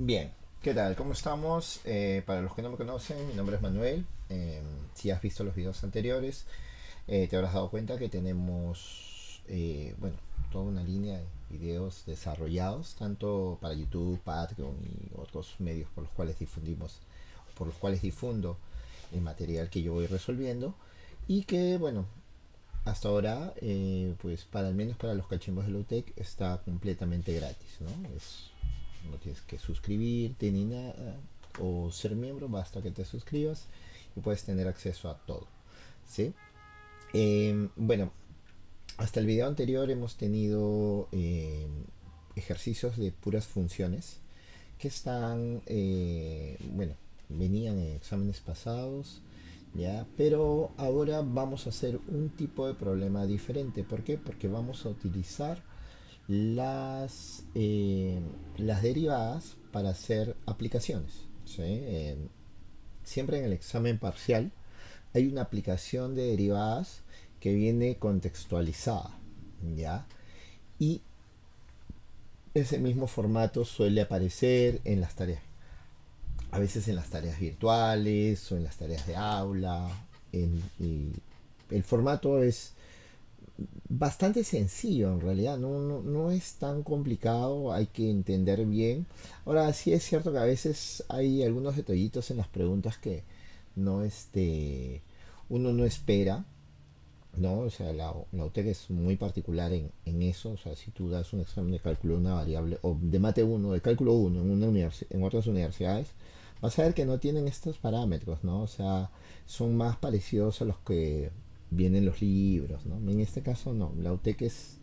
Bien, ¿qué tal? ¿Cómo estamos? Para los que no me conocen, mi nombre es Manuel. Si has visto los videos anteriores, te habrás dado cuenta que tenemos, bueno, toda una línea de videos desarrollados, tanto para YouTube, Patreon y otros medios por los cuales difundimos, por los cuales difundo el material que yo voy resolviendo y que, bueno, hasta ahora, pues para al menos para los cachimbos de Loutec está completamente gratis, ¿no? No tienes que suscribirte ni nada o ser miembro, basta que te suscribas y puedes tener acceso a todo, ¿sí? Bueno, hasta el video anterior hemos tenido ejercicios de puras funciones que están, bueno, venían en exámenes pasados, ¿ya? Pero ahora vamos a hacer un tipo de problema diferente. ¿Por qué? Porque vamos a utilizar las derivadas para hacer aplicaciones, ¿sí? Siempre en el examen parcial hay una aplicación de derivadas que viene contextualizada, ¿ya? Y ese mismo formato suele aparecer en las tareas, a veces en las tareas virtuales o en las tareas de aula. El formato es bastante sencillo en realidad, no es tan complicado, hay que entender bien. Ahora sí es cierto que a veces hay algunos detallitos en las preguntas que no uno no espera, ¿no? O sea, la UTEC es muy particular en eso. O sea, si tú das un examen de cálculo de una variable, o de mate uno, de cálculo uno en, en otras universidades, vas a ver que no tienen estos parámetros, ¿no? O sea, son más parecidos a los que vienen los libros, ¿no? En este caso no, la UTEC es,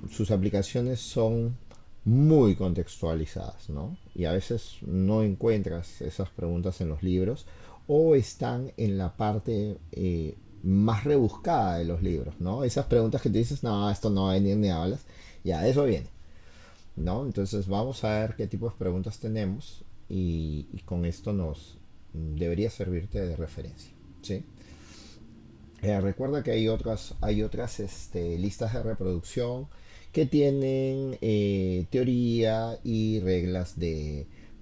sus aplicaciones son muy contextualizadas, ¿no? Y a veces no encuentras esas preguntas en los libros o están en la parte más rebuscada de los libros, ¿no? Esas preguntas que te dices, no, esto no va a venir ni hablas, ya, eso viene, ¿no? Entonces vamos a ver qué tipo de preguntas tenemos y con esto nos debería servirte de referencia, ¿sí? Recuerda que hay otras listas de reproducción que tienen teoría y reglas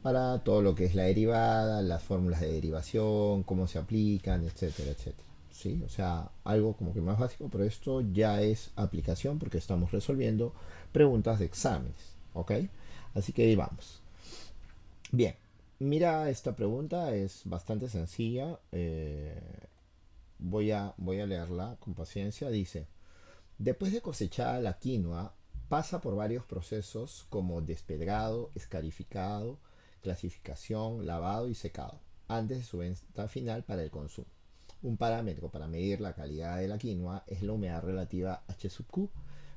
para todo lo que es la derivada, las fórmulas de derivación, cómo se aplican, etcétera, etcétera. ¿Sí? O sea, algo como que más básico, pero esto ya es aplicación porque estamos resolviendo preguntas de exámenes. ¿Ok? Así que ahí vamos. Bien, mira, esta pregunta es bastante sencilla. Voy a leerla con paciencia. Dice, después de cosechada la quinoa, pasa por varios procesos como despedrado, escarificado, clasificación, lavado y secado, antes de su venta final para el consumo. Un parámetro para medir la calidad de la quinoa es la humedad relativa H sub Q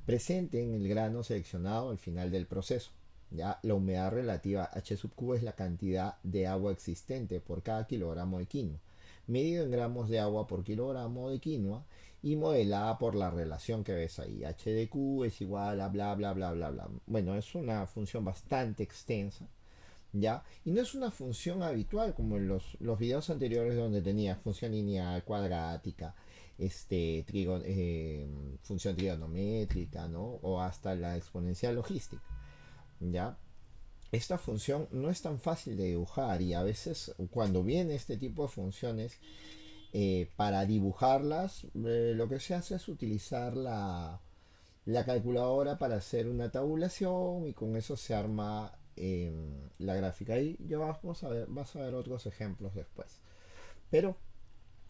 presente en el grano seleccionado al final del proceso. Ya, la humedad relativa H sub Q es la cantidad de agua existente por cada kilogramo de quinoa, medido en gramos de agua por kilogramo de quinoa y modelada por la relación que ves ahí. H de Q es igual a bla bla bla bla bla. Bueno, es una función bastante extensa, ¿ya? Y no es una función habitual como en los videos anteriores donde tenía función lineal, cuadrática, función trigonométrica, ¿no? O hasta la exponencial logística, ¿ya? Esta función no es tan fácil de dibujar y a veces cuando viene este tipo de funciones, para dibujarlas, lo que se hace es utilizar la calculadora para hacer una tabulación y con eso se arma la gráfica. Y ya vas a ver otros ejemplos después. Pero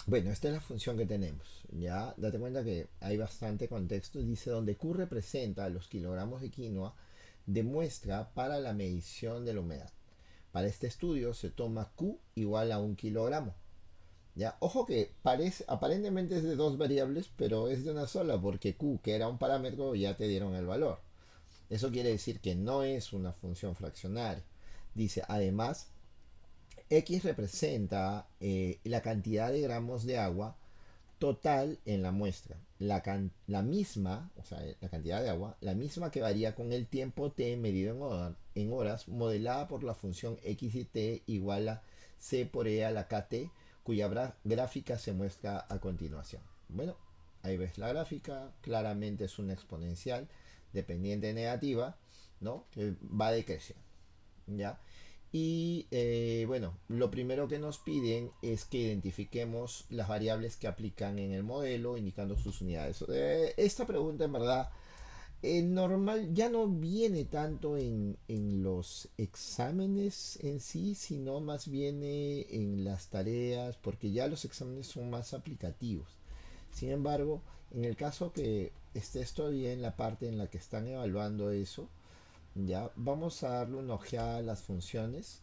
bueno, esta es la función que tenemos. Ya date cuenta que hay bastante contexto. Dice donde Q representa los kilogramos de quinoa de muestra para la medición de la humedad. Para este estudio se toma Q igual a 1 kilogramo. Ya, ojo que aparentemente es de dos variables, pero es de una sola, porque Q, que era un parámetro, ya te dieron el valor. Eso quiere decir que no es una función fraccionaria. Dice, además, X representa la cantidad de gramos de agua total en la muestra. La misma, o sea, la cantidad de agua, la misma que varía con el tiempo t medido en horas, modelada por la función x y t igual a c por e a la kt, cuya gráfica se muestra a continuación. Bueno, ahí ves la gráfica, claramente es una exponencial dependiente negativa, ¿no? Que va decreciendo. ¿ya? Y bueno, lo primero que nos piden es que identifiquemos las variables que aplican en el modelo, indicando sus unidades. Esta pregunta en verdad normal ya no viene tanto en los exámenes en sí, sino más viene en las tareas, porque ya los exámenes son más aplicativos. Sin embargo, en el caso que estés todavía en la parte en la que están evaluando eso, ya vamos a darle una ojeada a las funciones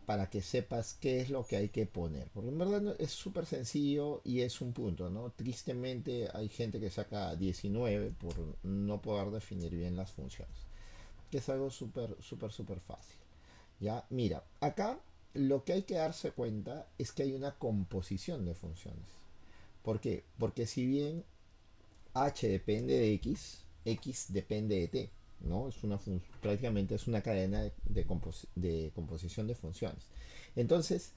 para que sepas qué es lo que hay que poner. Porque en verdad es súper sencillo y es un punto, ¿no? Tristemente hay gente que saca 19 por no poder definir bien las funciones. Que es algo súper, súper, súper fácil. Ya, mira, acá lo que hay que darse cuenta es que hay una composición de funciones. ¿Por qué? Porque si bien h depende de x, x depende de t, ¿no? Prácticamente es una cadena de composición de funciones. Entonces,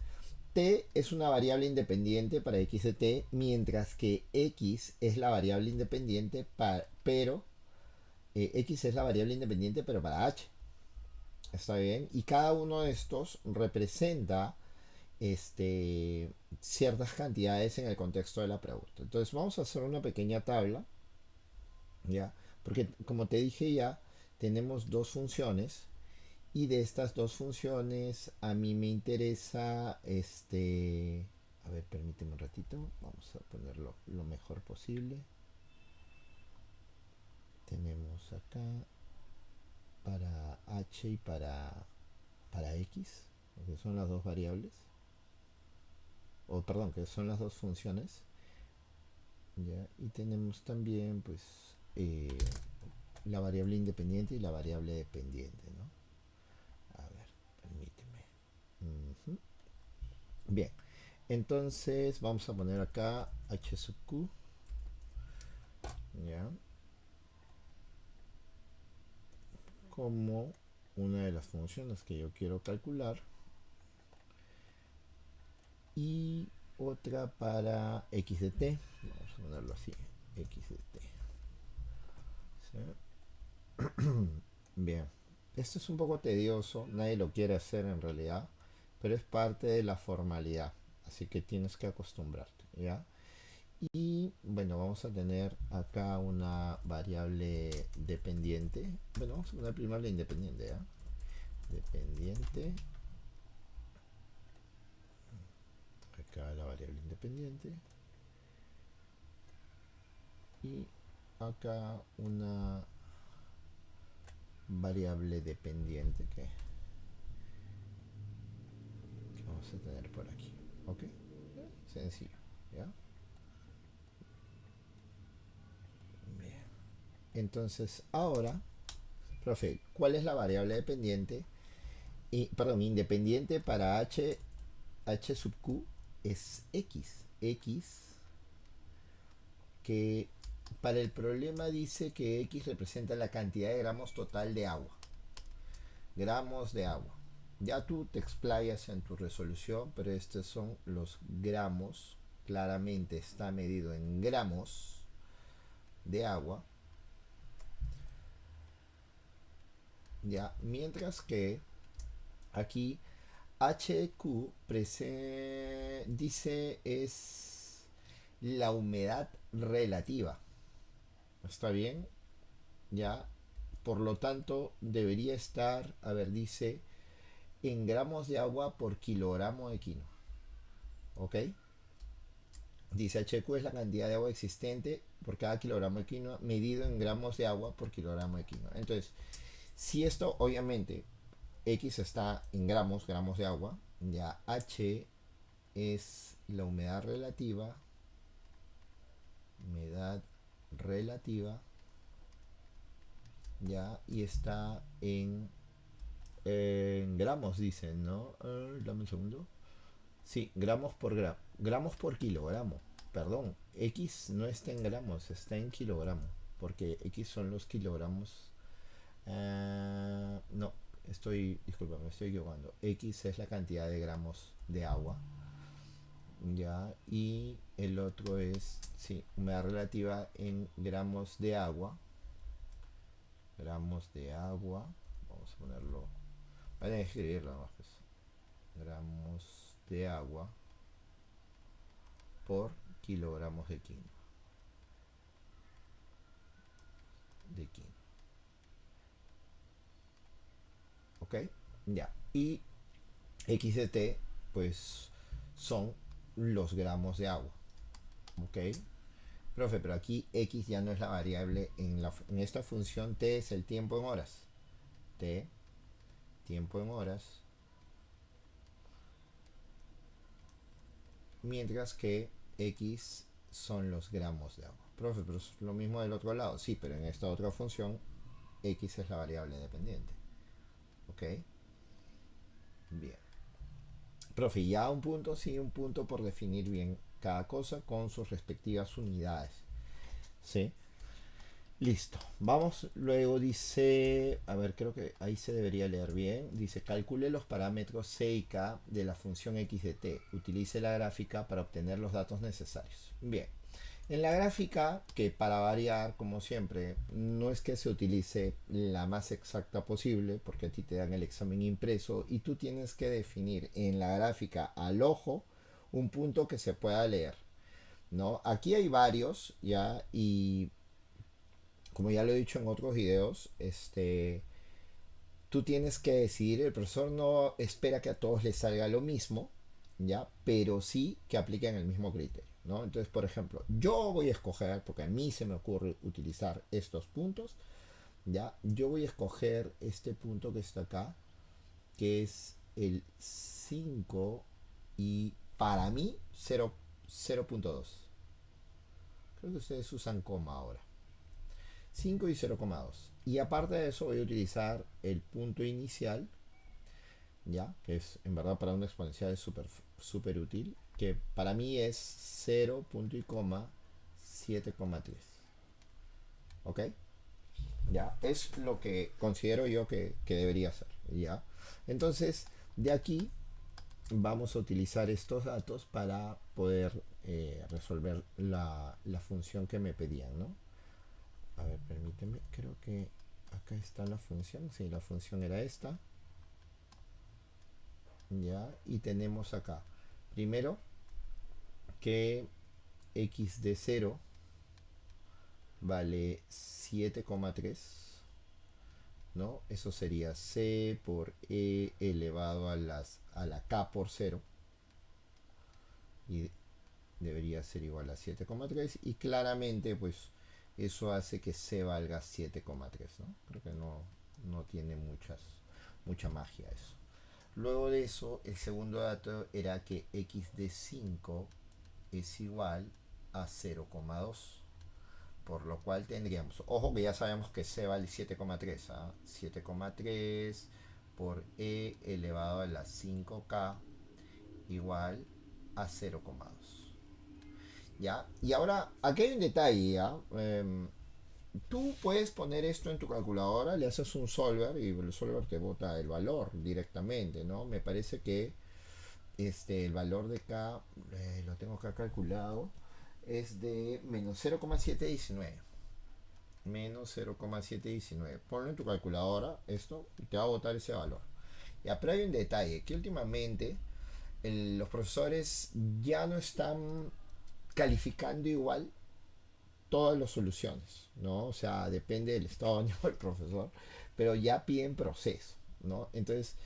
t es una variable independiente para x de t, mientras que x es la variable independiente pero x es la variable independiente pero para h. ¿Está bien? Y cada uno de estos representa ciertas cantidades en el contexto de la pregunta. Entonces vamos a hacer una pequeña tabla, ¿ya? Porque como te dije ya, tenemos dos funciones y de estas dos funciones a mí me interesa, a ver, permíteme un ratito, vamos a ponerlo lo mejor posible. Tenemos acá para h y para x, que son las dos variables, o perdón, que son las dos funciones, ¿ya? Y tenemos también, pues, la variable independiente y la variable dependiente, ¿no? A ver, permíteme. Ujú. Bien, entonces vamos a poner acá h sub q, ¿ya? Como una de las funciones que yo quiero calcular y otra para x de t, vamos a ponerlo así, x de t. ¿Sí? Bien, esto es un poco tedioso, nadie lo quiere hacer en realidad, pero es parte de la formalidad, así que tienes que acostumbrarte, ¿ya? Y bueno, vamos a tener acá una variable dependiente. Bueno, vamos a poner primero la independiente, ¿ya? Dependiente. Acá la variable independiente. Y acá una variable dependiente que vamos a tener por aquí. ¿Ok? Sencillo, ¿ya? Bien. Entonces, ahora, profe, ¿cuál es la variable dependiente? Perdón, independiente para h sub q es x. X que para el problema dice que x representa la cantidad de gramos total de agua. Gramos de agua. Ya tú te explayas en tu resolución, pero estos son los gramos. Claramente está medido en gramos de agua. Ya, mientras que aquí HQ dice es la humedad relativa. ¿Está bien? Ya. Por lo tanto, debería estar, a ver, dice en gramos de agua por kilogramo de quinoa. ¿Ok? Dice HQ es la cantidad de agua existente por cada kilogramo de quinoa medido en gramos de agua por kilogramo de quinoa. Entonces, si esto obviamente X está en gramos, gramos de agua, ya H es la humedad relativa, ya, y está en gramos, dicen, ¿no? Dame un segundo. Sí, gramos por kilogramo. Perdón, X no está en gramos, está en kilogramo. Porque X son los kilogramos. No, disculpa, me estoy equivocando. X es la cantidad de gramos de agua. Ya, y el otro es, sí, humedad relativa en gramos de agua. Gramos de agua. Vamos a ponerlo Van a escribirlo nomás, pues. Gramos de agua por kilogramos de quinoa. ¿Ok? Ya. Y X de T, pues son los gramos de agua. ¿Ok? Profe, pero aquí X ya no es la variable en esta función. T es el tiempo en horas. T, tiempo en horas. Mientras que X son los gramos de agua. Profe, pero es lo mismo del otro lado. Sí, pero en esta otra función X es la variable dependiente. ¿Ok? Bien. Profe, ya un punto, sí, un punto por definir bien cada cosa con sus respectivas unidades. ¿Sí? Listo. Vamos, luego dice, a ver, creo que ahí se debería leer bien. Dice, calcule los parámetros C y K de la función X de T. Utilice la gráfica para obtener los datos necesarios. Bien. En la gráfica, que para variar, como siempre, no es que se utilice la más exacta posible, porque a ti te dan el examen impreso y tú tienes que definir en la gráfica al ojo un punto que se pueda leer, ¿no? Aquí hay varios, ya, y como ya lo he dicho en otros videos, tú tienes que decidir, el profesor no espera que a todos les salga lo mismo, ¿ya? Pero sí que apliquen el mismo criterio, ¿no? Entonces, por ejemplo, yo voy a escoger, porque a mí se me ocurre utilizar estos puntos, ¿ya? Yo voy a escoger este punto que está acá, que es el 5 y para mí 0.2. Creo que ustedes usan coma ahora. 5 y 0,2. Y aparte de eso voy a utilizar el punto inicial, ya, que es en verdad para una exponencial es súper útil, que para mí es 0 punto y coma 7,3. ¿Ok? Ya, es lo que considero yo que debería ser. Ya. Entonces, de aquí vamos a utilizar estos datos para poder resolver la función que me pedían, ¿no? A ver, permíteme, creo que acá está la función. Sí, la función era esta. Ya, y tenemos acá, primero, que x de 0 vale 7,3, ¿no? Eso sería c por e elevado a la k por 0. Y debería ser igual a 7,3. Y claramente, pues, eso hace que c valga 7,3, ¿no? Creo que no tiene mucha magia eso. Luego de eso, el segundo dato era que x de 5 es igual a 0,2. Por lo cual tendríamos, ojo que ya sabemos que c vale 7,3, ¿eh? 7,3 por e elevado a la 5k igual a 0,2. ¿Ya? Y ahora, aquí hay un detalle, ¿ya? Tú puedes poner esto en tu calculadora, le haces un solver y el solver te bota el valor directamente, ¿no? Me parece que el valor de K, lo tengo acá calculado, es de menos 0,719. Menos 0,719. Ponlo en tu calculadora, esto, y te va a botar ese valor. Ya, pero hay un detalle, que últimamente los profesores ya no están calificando igual todas las soluciones, ¿no? O sea, depende del estado de ánimo del profesor, pero ya piden proceso, ¿no? Entonces,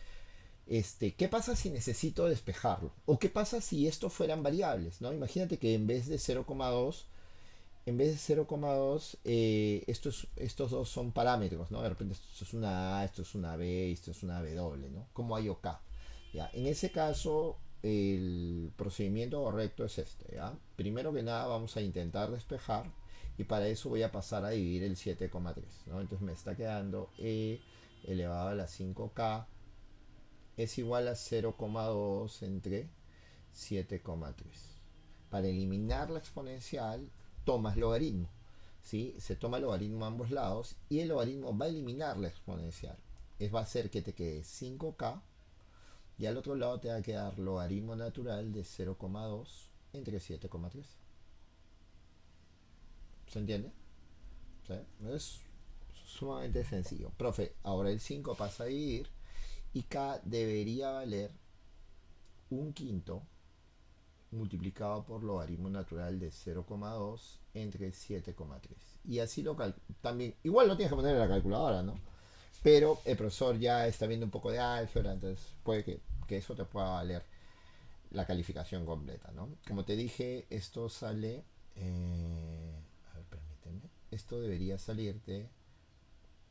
¿qué pasa si necesito despejarlo? ¿O qué pasa si esto fueran variables? ¿No? Imagínate que en vez de 0,2, estos dos son parámetros, ¿no? De repente esto es una A, esto es una B, esto es una W, ¿no? Como hay o K. ¿Ya? En ese caso, el procedimiento correcto es este, ¿ya? Primero que nada vamos a intentar despejar y para eso voy a pasar a dividir el 7,3, ¿no? Entonces me está quedando E elevado a la 5K es igual a 0,2 entre 7,3. Para eliminar la exponencial, tomas logaritmo. ¿Sí? Se toma logaritmo a ambos lados y el logaritmo va a eliminar la exponencial. Va a hacer que te quede 5k y al otro lado te va a quedar logaritmo natural de 0,2 entre 7,3. ¿Se entiende? ¿Sí? Es sumamente sencillo. Profe, ahora el 5 pasa a dividir y K debería valer un quinto multiplicado por logaritmo natural de 0,2 entre 7,3. Y así también, igual lo tienes que poner en la calculadora, ¿no? Pero el profesor ya está viendo un poco de álgebra, entonces puede que eso te pueda valer la calificación completa, ¿no? Como te dije, esto sale, a ver, permíteme, esto debería salirte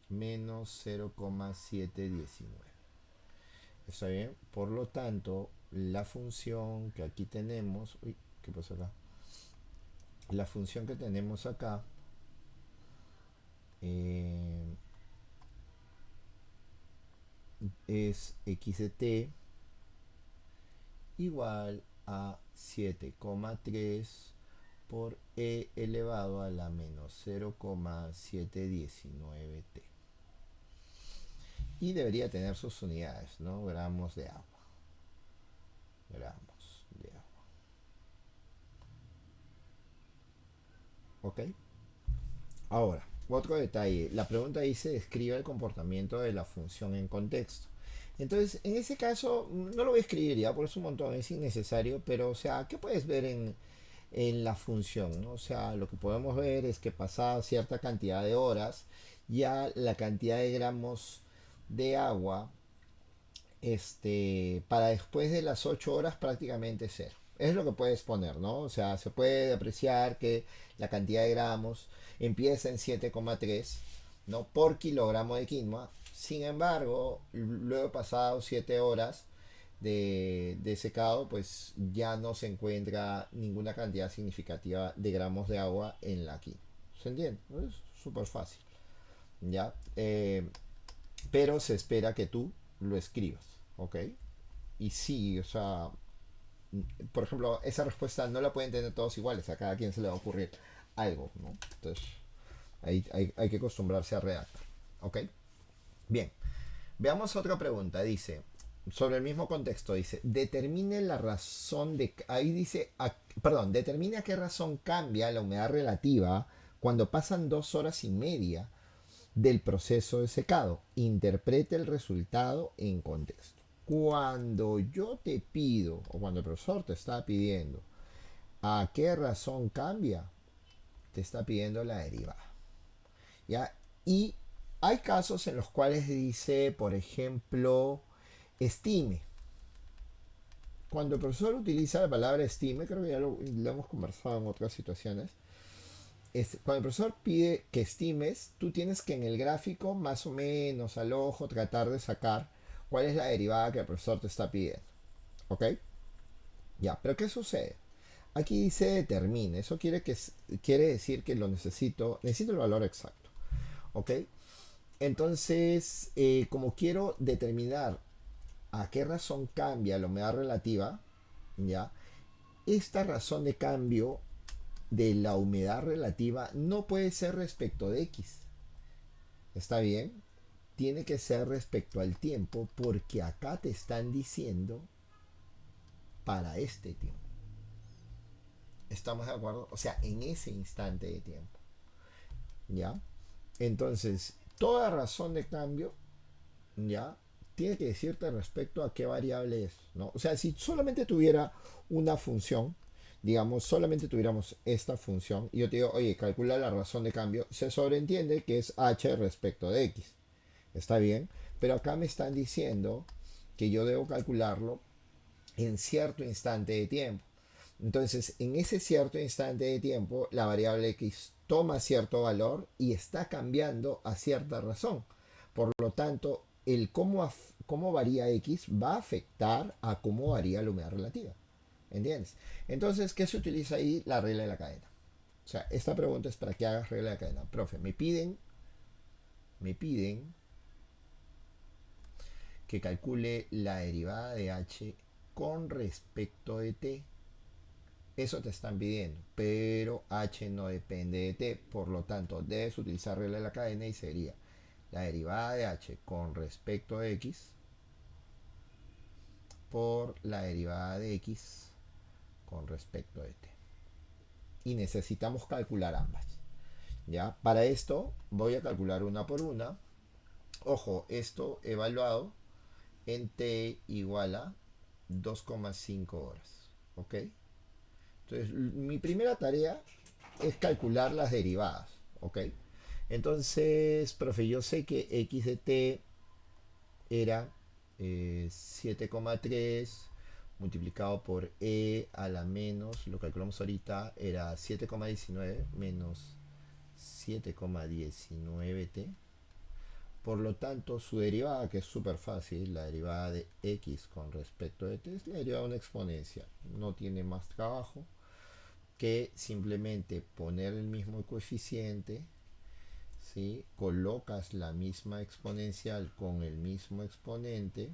menos 0,719. ¿Está bien? Por lo tanto, la función que aquí tenemos, uy, ¿qué pasó acá? La función que tenemos acá eh, es x de t igual a 7,3 por e elevado a la menos 0,719t. Y debería tener sus unidades, ¿no? Gramos de agua. Gramos de agua. ¿Ok? Ahora, otro detalle. La pregunta dice, describe el comportamiento de la función en contexto. Entonces, en ese caso, no lo voy a escribir ya, por eso un montón, es innecesario, pero, o sea, ¿qué puedes ver en la función? ¿No? O sea, lo que podemos ver es que pasada cierta cantidad de horas, ya la cantidad de gramos de agua para después de las 8 horas prácticamente cero. Es lo que puedes poner, ¿no? O sea, se puede apreciar que la cantidad de gramos empieza en 7,3, ¿no? Por kilogramo de quinoa. Sin embargo, luego pasado 7 horas de secado, pues ya no se encuentra ninguna cantidad significativa de gramos de agua en la quinoa. ¿Se entiende? Es súper fácil, ¿ya? Pero se espera que tú lo escribas, ¿ok? Y sí, o sea, por ejemplo, esa respuesta no la pueden tener todos iguales, a cada quien se le va a ocurrir algo, ¿no? Entonces, ahí hay que acostumbrarse a redactar, ¿ok? Bien, veamos otra pregunta, dice, sobre el mismo contexto, dice, determine la razón de, ahí dice, perdón, determine a qué razón cambia la humedad relativa cuando pasan 2 horas y media del proceso de secado. Interprete el resultado en contexto. Cuando yo te pido, o cuando el profesor te está pidiendo, ¿a qué razón cambia? Te está pidiendo la derivada. ¿Ya? Y hay casos en los cuales dice, por ejemplo, estime. Cuando el profesor utiliza la palabra estime, creo que ya lo hemos conversado en otras situaciones, cuando el profesor pide que estimes, tú tienes que en el gráfico, más o menos al ojo, tratar de sacar cuál es la derivada que el profesor te está pidiendo. ¿Ok? Ya, pero ¿qué sucede? Aquí dice determine. Eso quiere decir que necesito el valor exacto. ¿Ok? Entonces, como quiero determinar a qué razón cambia la humedad relativa, ¿ya? Esta razón de cambio de la humedad relativa no puede ser respecto de X. ¿Está bien? Tiene que ser respecto al tiempo porque acá te están diciendo para este tiempo. ¿Estamos de acuerdo? O sea, en ese instante de tiempo. ¿Ya? Entonces, toda razón de cambio, ¿ya? Tiene que decirte respecto a qué variable es, ¿no? O sea, si solamente tuviera una función, digamos, solamente tuviéramos esta función, y yo te digo, oye, calcula la razón de cambio, se sobreentiende que es h respecto de x. Está bien, pero acá me están diciendo que yo debo calcularlo en cierto instante de tiempo. Entonces, en ese cierto instante de tiempo, la variable x toma cierto valor y está cambiando a cierta razón. Por lo tanto, el cómo varía x va a afectar a cómo varía la humedad relativa. ¿Entiendes? Entonces, ¿qué se utiliza ahí? La regla de la cadena. O sea, esta pregunta es para que hagas regla de la cadena. Profe, me piden que calcule la derivada de h con respecto de t. Eso te están pidiendo, pero h no depende de t, por lo tanto debes utilizar regla de la cadena y sería la derivada de h con respecto de x por la derivada de x con respecto de t. Y necesitamos calcular ambas. ¿Ya? Para esto voy a calcular una por una. Ojo, esto evaluado en t igual a 2,5 horas. ¿Ok? Entonces, mi primera tarea es calcular las derivadas. ¿Ok? Entonces, profe, yo sé que x de t era 7,3 multiplicado por e a la menos, lo calculamos ahorita, era 7,19 menos 7,19t. Por lo tanto, su derivada, que es súper fácil, la derivada de x con respecto de t, es la derivada de una exponencial. No tiene más trabajo que simplemente poner el mismo coeficiente, ¿sí? Colocas la misma exponencial con el mismo exponente.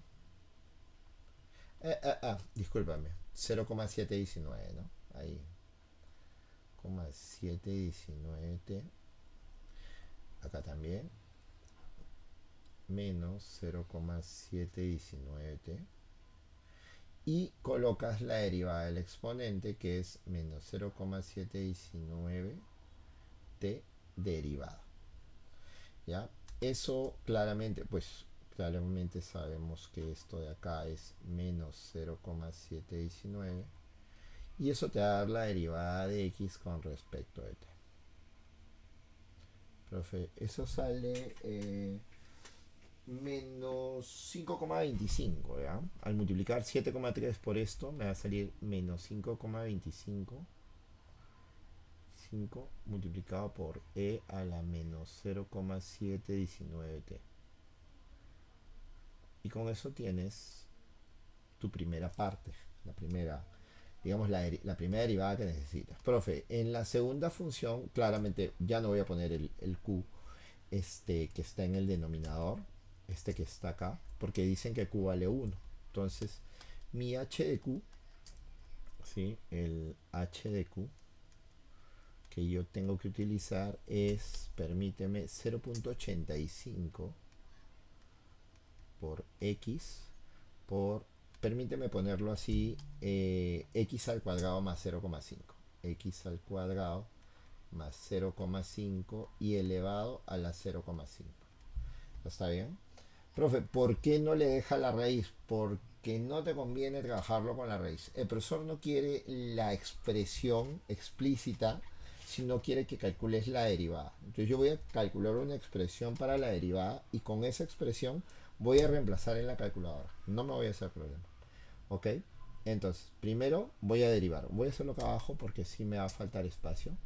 Discúlpame, 0,719, ¿no? Ahí, 0,719t. Acá también, menos 0,719t. Y colocas la derivada del exponente, que es menos 0,719t derivada. ¿Ya? Eso claramente, pues claramente sabemos que esto de acá es menos 0,719 y eso te va a dar la derivada de x con respecto de t. Profe, eso sale menos 5,25, ¿ya? Al multiplicar 7,3 por esto me va a salir menos 5,25, 5 multiplicado por e a la menos 0,719t. Y con eso tienes tu primera parte, la primera, digamos, la primera derivada que necesitas. Profe, en la segunda función, claramente ya no voy a poner el q que está en el denominador, que está acá, porque dicen que q vale 1. Entonces, mi h de q, ¿sí? El h de q que yo tengo que utilizar es, permíteme, 0,85 por x por, permíteme ponerlo así, x al cuadrado más 0,5. X al cuadrado más 0,5 y elevado a la 0,5. ¿Está bien? Profe, ¿por qué no le deja la raíz? Porque no te conviene trabajarlo con la raíz. El profesor no quiere la expresión explícita, sino quiere que calcules la derivada. Entonces yo voy a calcular una expresión para la derivada y con esa expresión voy a reemplazar en la calculadora. No me voy a hacer problema. ¿Ok? Entonces, primero voy a derivar. Voy a hacerlo acá abajo porque sí me va a faltar espacio.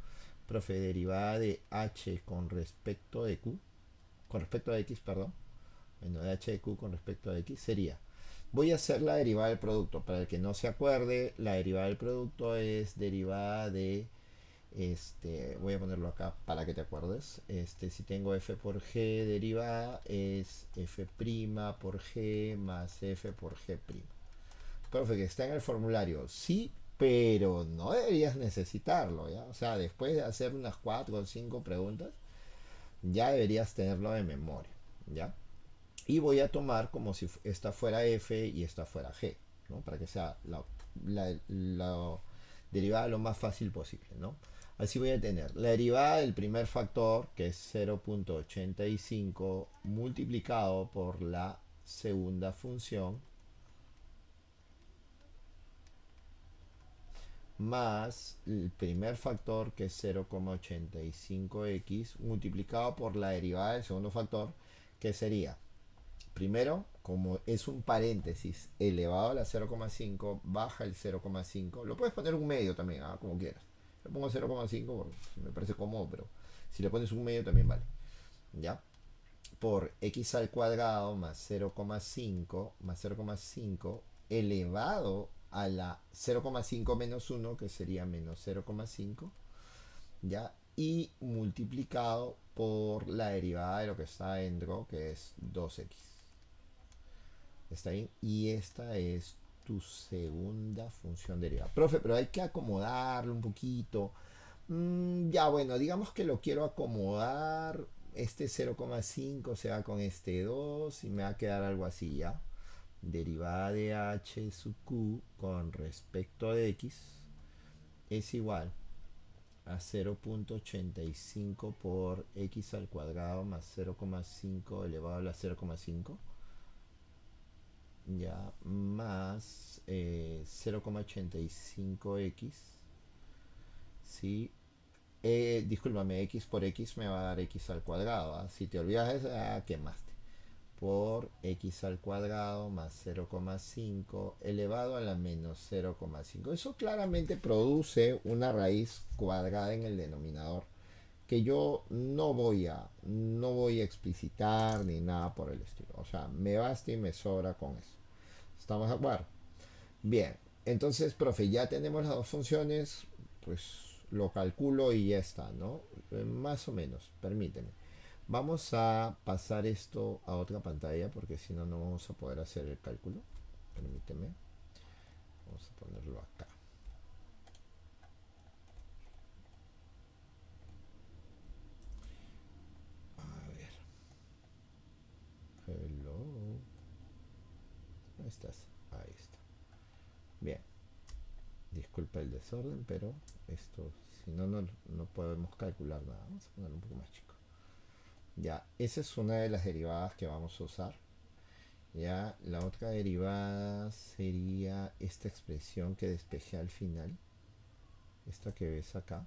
Profe, derivada de h con respecto de q, con respecto a x, perdón. Bueno, de h de q con respecto a x sería, voy a hacer la derivada del producto. Para el que no se acuerde, la derivada del producto es derivada de, voy a ponerlo acá para que te acuerdes. Si tengo f por g derivada es f' por g más f por g'. Profe, que está en el formulario, sí, pero no deberías necesitarlo, ¿ya? O sea, después de hacer unas 4 o 5 preguntas, ya deberías tenerlo de memoria, ¿ya? Y voy a tomar como si esta fuera f y esta fuera g, ¿no? Para que sea la derivada lo más fácil posible, ¿no? Así voy a tener la derivada del primer factor, que es 0,85 multiplicado por la segunda función, más el primer factor, que es 0,85x multiplicado por la derivada del segundo factor, que sería, primero, como es un paréntesis elevado a la 0,5, baja el 0,5. Lo puedes poner un medio también, como quieras. Le pongo 0,5 porque me parece cómodo, pero si le pones un medio también vale. ¿Ya? Por x al cuadrado más 0,5 más 0,5 elevado a la 0,5 menos 1, que sería menos 0,5, ¿ya? Y multiplicado por la derivada de lo que está dentro, que es 2x. ¿Está bien? Y esta es tu segunda función derivada. Profe, pero hay que acomodarlo un poquito. Ya, bueno, digamos que lo quiero acomodar. Este 0,5 se va con este 2 y me va a quedar algo así, ¿ya? Derivada de h sub q con respecto de x es igual a 0,85 por x al cuadrado más 0,5 elevado a la 0,5. ya, más 0,85x, ¿sí? Discúlpame, x por x me va a dar x al cuadrado, ¿ah? Si te olvidas de eso, quemaste. Por x al cuadrado más 0,5 elevado a la menos 0,5. Eso claramente produce una raíz cuadrada en el denominador que yo no voy a explicitar ni nada por el estilo. O sea, me basta y me sobra con eso. ¿Estamos de acuerdo? Bien, entonces, profe, ya tenemos las dos funciones, pues lo calculo y ya está, ¿no? Más o menos, permíteme. Vamos a pasar esto a otra pantalla porque si no, no vamos a poder hacer el cálculo. Permíteme. Vamos a ponerlo acá. A ver. Hello. ¿Dónde estás? Ahí está. Bien. Disculpa el desorden, pero esto, si no, no podemos calcular nada. Vamos a ponerlo un poco más chico. Ya, esa es una de las derivadas que vamos a usar. Ya, la otra derivada sería esta expresión que despejé al final. Esta que ves acá.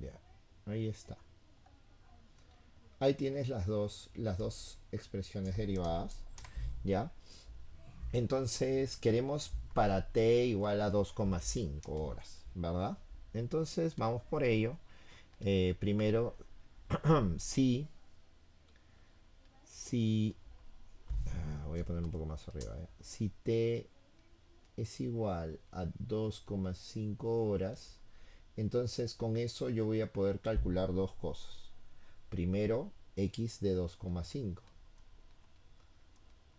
Ya, ahí está. Ahí tienes las dos expresiones derivadas. Ya. Entonces queremos para t igual a 2,5 horas, ¿verdad? Entonces vamos por ello. Primero, si, si, voy a poner un poco más arriba, si t es igual a 2,5 horas, entonces con eso yo voy a poder calcular dos cosas. Primero, x de 2,5,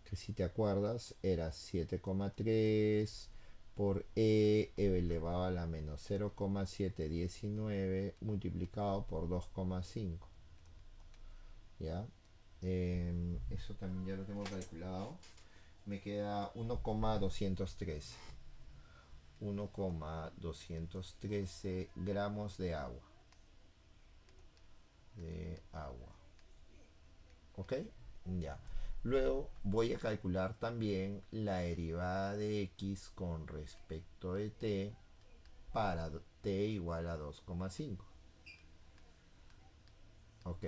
que si te acuerdas era 7,3 por elevado a la menos 0,719 multiplicado por 2,5. ¿Ya? Eso también ya lo tengo calculado. Me queda 1,213. 1,213 gramos de agua. De agua. ¿Ok? Ya. Luego voy a calcular también la derivada de x con respecto de t para t igual a 2,5. ¿Ok?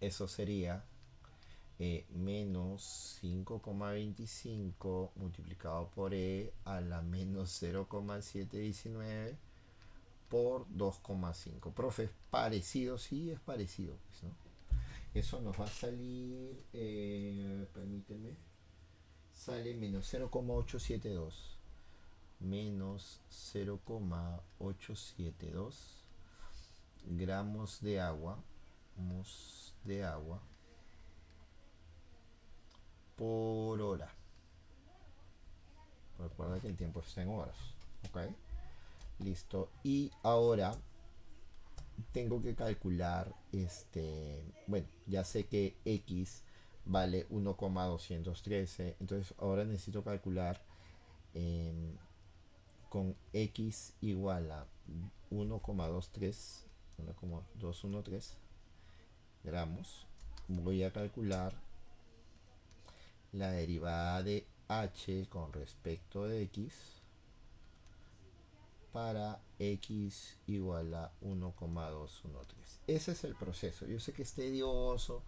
Eso sería menos 5,25 multiplicado por e a la menos 0,719 por 2,5. Profe, ¿es parecido? Sí, es parecido, pues, ¿no? Eso nos va a salir, permíteme, sale menos 0,872. Menos 0,872 gramos de agua por hora. Recuerda que el tiempo está en horas. ¿Ok? Listo. Y ahora tengo que calcular bueno, ya sé que x vale 1,213. Entonces ahora necesito calcular eh, con x igual a 1,23 1,213 gramos. Voy a calcular la derivada de h con respecto de x para x igual a 1,213. Ese es el proceso. Yo sé que es tedioso,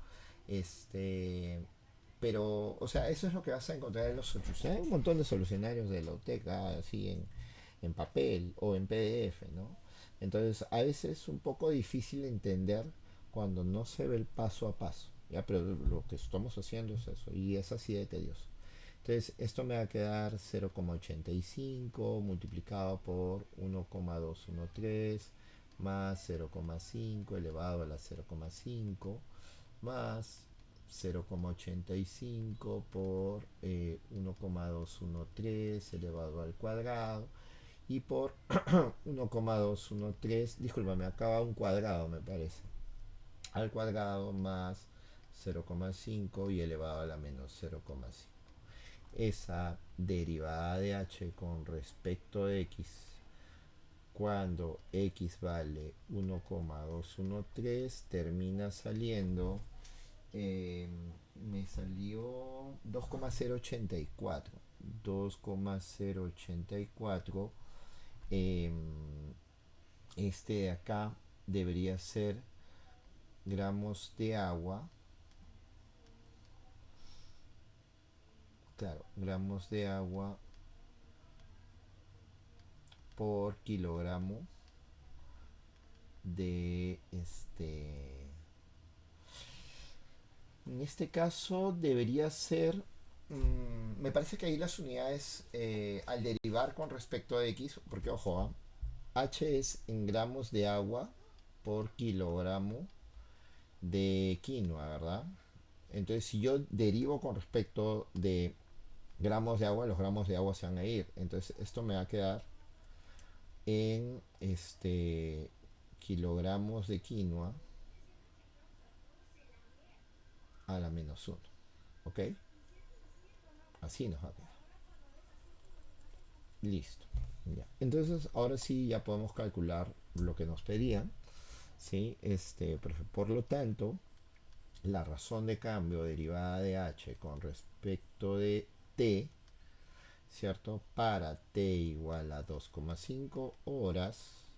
pero, o sea, eso es lo que vas a encontrar en los solucionarios. Hay un montón de solucionarios de la UTECA, así en papel o en PDF, ¿no? Entonces, a veces es un poco difícil entender cuando no se ve el paso a paso, ¿ya? Pero lo que estamos haciendo es eso, y es así de tedioso. Entonces, esto me va a quedar 0,85 multiplicado por 1,213 más 0,5 elevado a la 0,5 más 0,85 por 1,213 elevado al cuadrado y por 1,213, discúlpame, acaba un cuadrado me parece, al cuadrado más 0,5 y elevado a la menos 0,5. esa derivada de h con respecto de x cuando x vale 1,213 termina saliendo, eh, me salió 2,084. 2,084. eh, este de acá debería ser gramos de agua. Claro, gramos de agua por kilogramo de en este caso debería ser, me parece que ahí las unidades, al derivar con respecto a x, porque ojo, h es en gramos de agua por kilogramo de quinoa, ¿verdad? Entonces, si yo derivo con respecto de gramos de agua, los gramos de agua se van a ir. Entonces, esto me va a quedar en kilogramos de quinoa a la menos uno. ¿Ok? Así nos va a quedar. Listo. Ya. Entonces, ahora sí ya podemos calcular lo que nos pedían. ¿Sí? Por lo tanto, la razón de cambio derivada de h con respecto de t, ¿cierto? Para t igual a 2,5 horas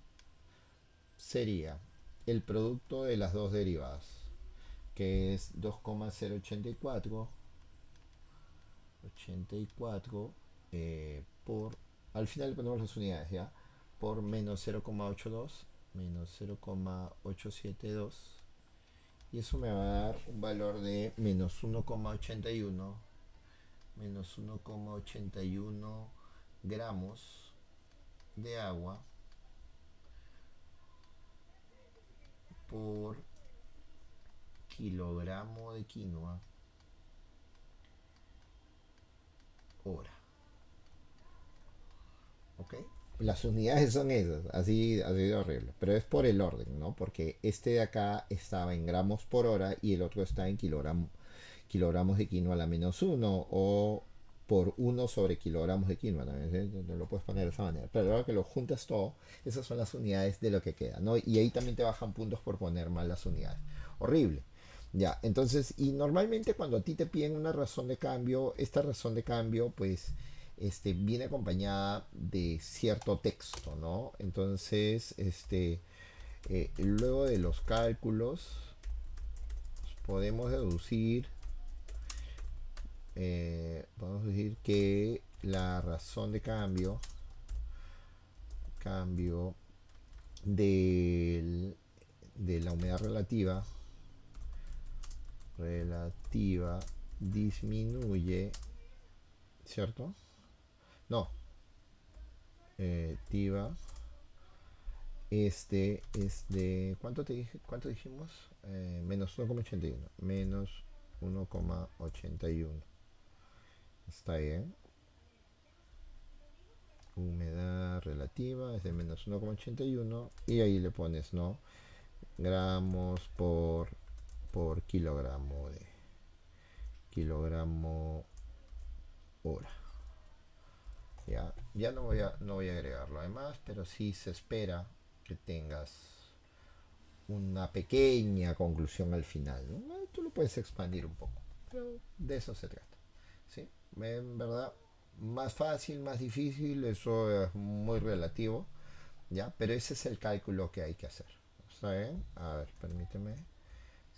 sería el producto de las dos derivadas, que es 2,084 por, al final le ponemos las unidades, ¿ya? Por menos 0,82, menos 0,872, y eso me va a dar un valor de menos 1,81, menos 1,81 gramos de agua por kilogramo de quinoa hora. ¿Ok? Las unidades son esas, así de horrible. Pero es por el orden, ¿no? Porque este de acá estaba en gramos por hora y el otro está en kilogramos de quinoa a la menos uno, o por uno sobre kilogramos de quinoa también, ¿sí? Lo puedes poner de esa manera. Pero ahora que lo juntas todo, esas son las unidades de lo que queda, ¿no? Y ahí también te bajan puntos por poner mal las unidades. Horrible. Ya, entonces, y normalmente cuando a ti te piden una razón de cambio, esta razón de cambio, pues, viene acompañada de cierto texto, ¿no? Entonces, luego de los cálculos, podemos deducir, podemos decir que la razón de cambio del- de la humedad relativa disminuye, ¿cierto? No, relativa, es de, ¿cuánto te dije? ¿Cuánto dijimos? Menos 1,81. Menos 1,81. Está bien. Humedad relativa es de menos 1,81 y ahí le pones, ¿no? Gramos por kilogramo hora. Ya no voy a agregarlo además, pero sí se espera que tengas una pequeña conclusión al final, ¿no? Tú lo puedes expandir un poco, pero de eso se trata, ¿sí? En verdad, más fácil, más difícil, eso es muy relativo, ¿ya? Pero ese es el cálculo que hay que hacer. ¿Está bien? A ver, permíteme.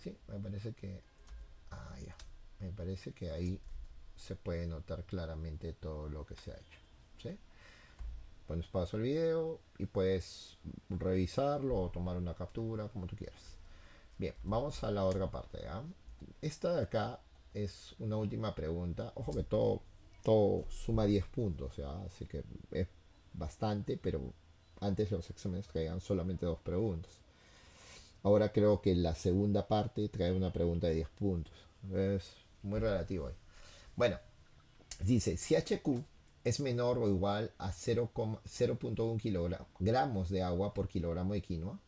Sí, me parece que... Ah, ya. Me parece que ahí se puede notar claramente todo lo que se ha hecho, ¿sí? Pones pausa el video y puedes revisarlo o tomar una captura, como tú quieras. Bien, vamos a la otra parte, ¿ya? Esta de acá es una última pregunta. Ojo que todo suma 10 puntos, ¿ya? Así que es bastante, pero antes los exámenes traían solamente dos preguntas. Ahora creo que la segunda parte trae una pregunta de 10 puntos. Es muy relativo ahí. Bueno, dice, si HQ es menor o igual a 0,1 kilogramos de agua por kilogramo de quinoa,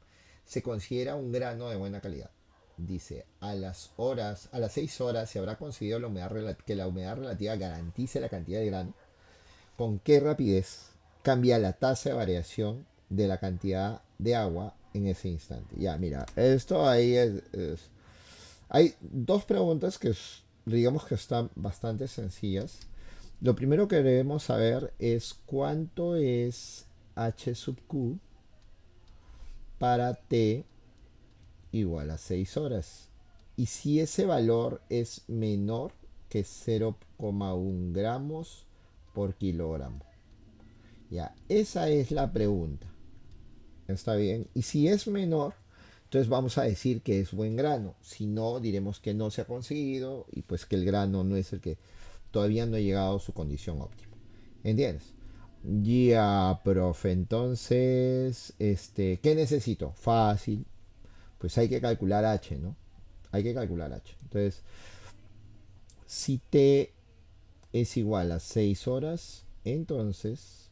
se considera un grano de buena calidad. dice, a las 6 horas se habrá conseguido que la humedad relativa garantice la cantidad de grano. ¿Con qué rapidez cambia la tasa de variación de la cantidad de agua en ese instante? Ya, mira, esto ahí hay dos preguntas digamos que están bastante sencillas. Lo primero que debemos saber es cuánto es H sub Q para T igual a 6 horas. Y si ese valor es menor que 0,1 gramos por kilogramo. Ya, esa es la pregunta. ¿Está bien? Y si es menor, entonces vamos a decir que es buen grano. Si no, diremos que no se ha conseguido y pues que el grano no es el que todavía no ha llegado a su condición óptima. ¿Entiendes? Ya, profe, entonces, ¿qué necesito? Fácil. Pues hay que calcular H, ¿no? Hay que calcular H. Entonces, si T es igual a 6 horas, entonces,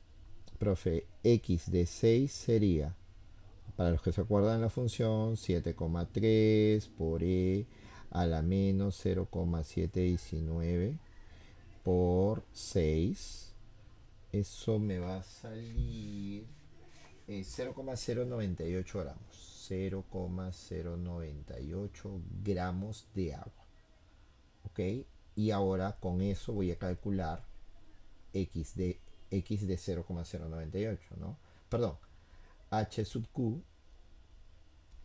profe, X de 6 sería, para los que se acuerdan la función, 7,3 por E a la menos 0,719 por 6. Eso me va a salir 0,098 gramos. 0,098 gramos de agua. ¿Ok? Y ahora con eso voy a calcular x de 0,098, ¿no? Perdón, h sub q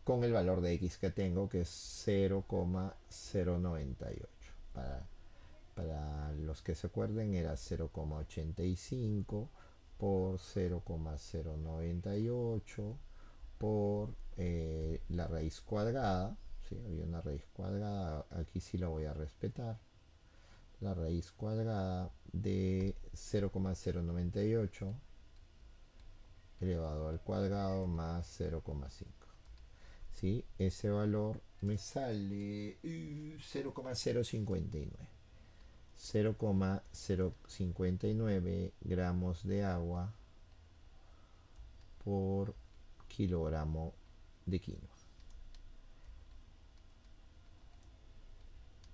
con el valor de x que tengo, que es 0,098. Para los que se acuerden, era 0,85 por 0,098 por la raíz cuadrada. ¿Sí? Había una raíz cuadrada, aquí sí la voy a respetar. La raíz cuadrada de 0,098 elevado al cuadrado más 0,5. ¿Sí? Ese valor me sale 0,059. 0,059 gramos de agua por kilogramo de quinoa.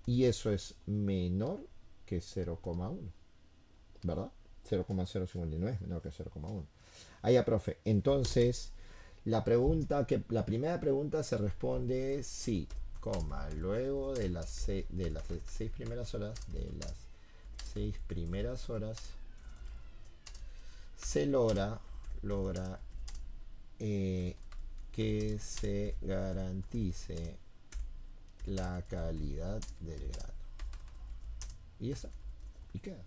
Y eso es menor que 0,1, ¿verdad? 0,059 menor que 0,1. Ah, ya, profe. Entonces, la primera pregunta se responde sí, coma, luego de las 6 primeras horas, se logra que se garantice la calidad del grano. Y ya está. Y queda.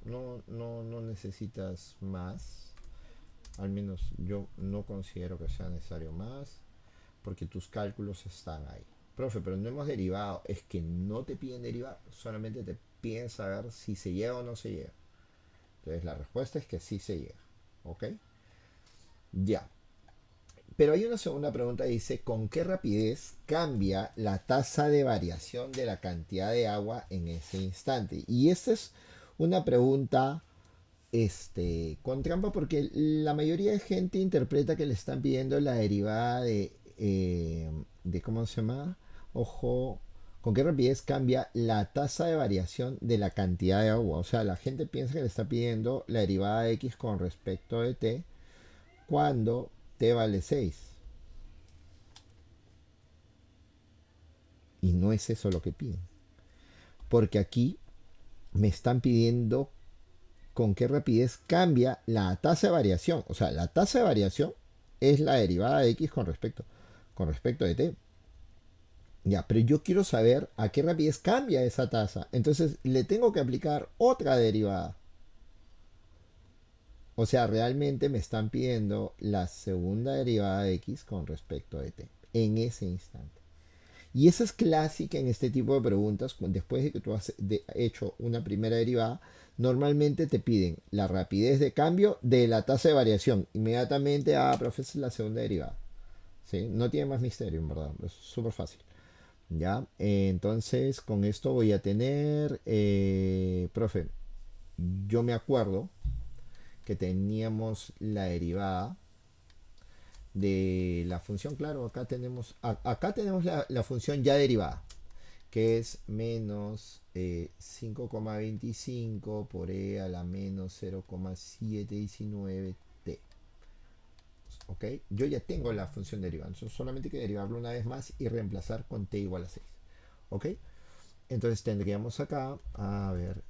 No necesitas más. Al menos yo no considero que sea necesario más. Porque tus cálculos están ahí. Profe, pero no hemos derivado. Es que no te piden derivar. Solamente te piden saber si se llega o no se llega. Entonces la respuesta es que sí se llega. ¿Ok? Ya. Pero hay una segunda pregunta, dice, ¿con qué rapidez cambia la tasa de variación de la cantidad de agua en ese instante? Y esta es una pregunta con trampa porque la mayoría de gente interpreta que le están pidiendo la derivada de ¿cómo se llama? Ojo, ¿con qué rapidez cambia la tasa de variación de la cantidad de agua? O sea, la gente piensa que le está pidiendo la derivada de x con respecto de t cuando t vale 6. Y no es eso lo que piden. Porque aquí me están pidiendo con qué rapidez cambia la tasa de variación. O sea, la tasa de variación es la derivada de x con respecto de t. Ya, pero yo quiero saber a qué rapidez cambia esa tasa. Entonces le tengo que aplicar otra derivada. O sea, realmente me están pidiendo la segunda derivada de x con respecto de t en ese instante. Y esa es clásica en este tipo de preguntas. Después de que tú has hecho una primera derivada, normalmente te piden la rapidez de cambio de la tasa de variación. Inmediatamente, profesor, la segunda derivada. ¿Sí? No tiene más misterio, en verdad. Es súper fácil. ¿Ya? Entonces, con esto voy a tener, profe, yo me acuerdo que teníamos la derivada de la función, claro, acá tenemos la función ya derivada, que es menos 5,25 por e a la menos 0,719t. ¿Ok? Yo ya tengo la función derivada, entonces solamente hay que derivarlo una vez más y reemplazar con t igual a 6. ¿Ok? Entonces tendríamos acá, a ver,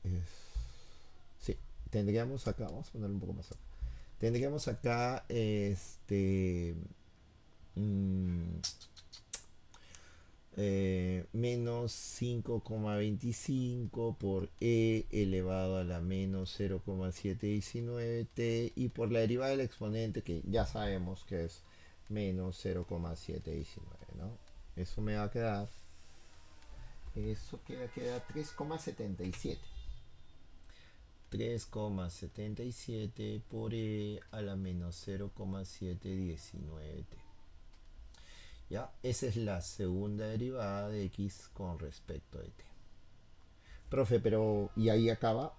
sí, tendríamos acá, vamos a ponerlo un poco más acá. Tendríamos acá, mm, menos 5,25 por e elevado a la menos 0,719t y por la derivada del exponente que ya sabemos que es menos 0,719, ¿no? Eso me va a quedar, eso queda 3,77. 3,77 por e a la menos 0,719t. ¿Ya? Esa es la segunda derivada de x con respecto de t. Profe, pero ¿y ahí acaba?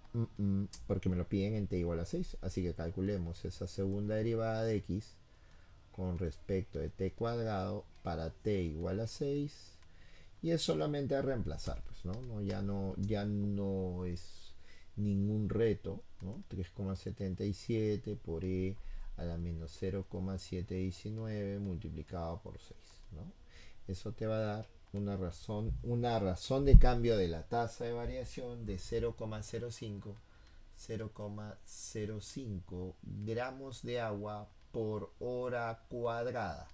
Porque me lo piden en t igual a 6. Así que calculemos esa segunda derivada de x con respecto de t cuadrado para t igual a 6. Y es solamente a reemplazar, pues, ¿no? Ya no es ningún reto, ¿no? 3,77 por e a la menos 0,719 multiplicado por 6, ¿no? Eso te va a dar una razón de cambio de la tasa de variación de 0,05 gramos de agua por hora cuadrada.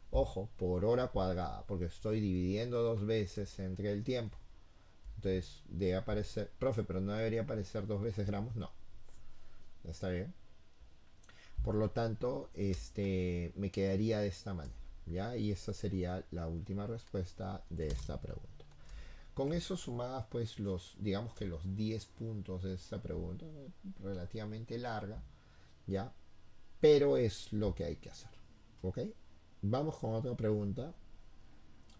Ojo, por hora cuadrada, porque estoy dividiendo dos veces entre el tiempo. Entonces debe aparecer, profe, pero no debería aparecer dos veces gramos, no. ¿Está bien? Por lo tanto, me quedaría de esta manera, ¿ya? Y esa sería la última respuesta de esta pregunta. Con eso sumadas, pues, digamos que los 10 puntos de esta pregunta, relativamente larga, ¿ya? Pero es lo que hay que hacer, ¿ok? Vamos con otra pregunta,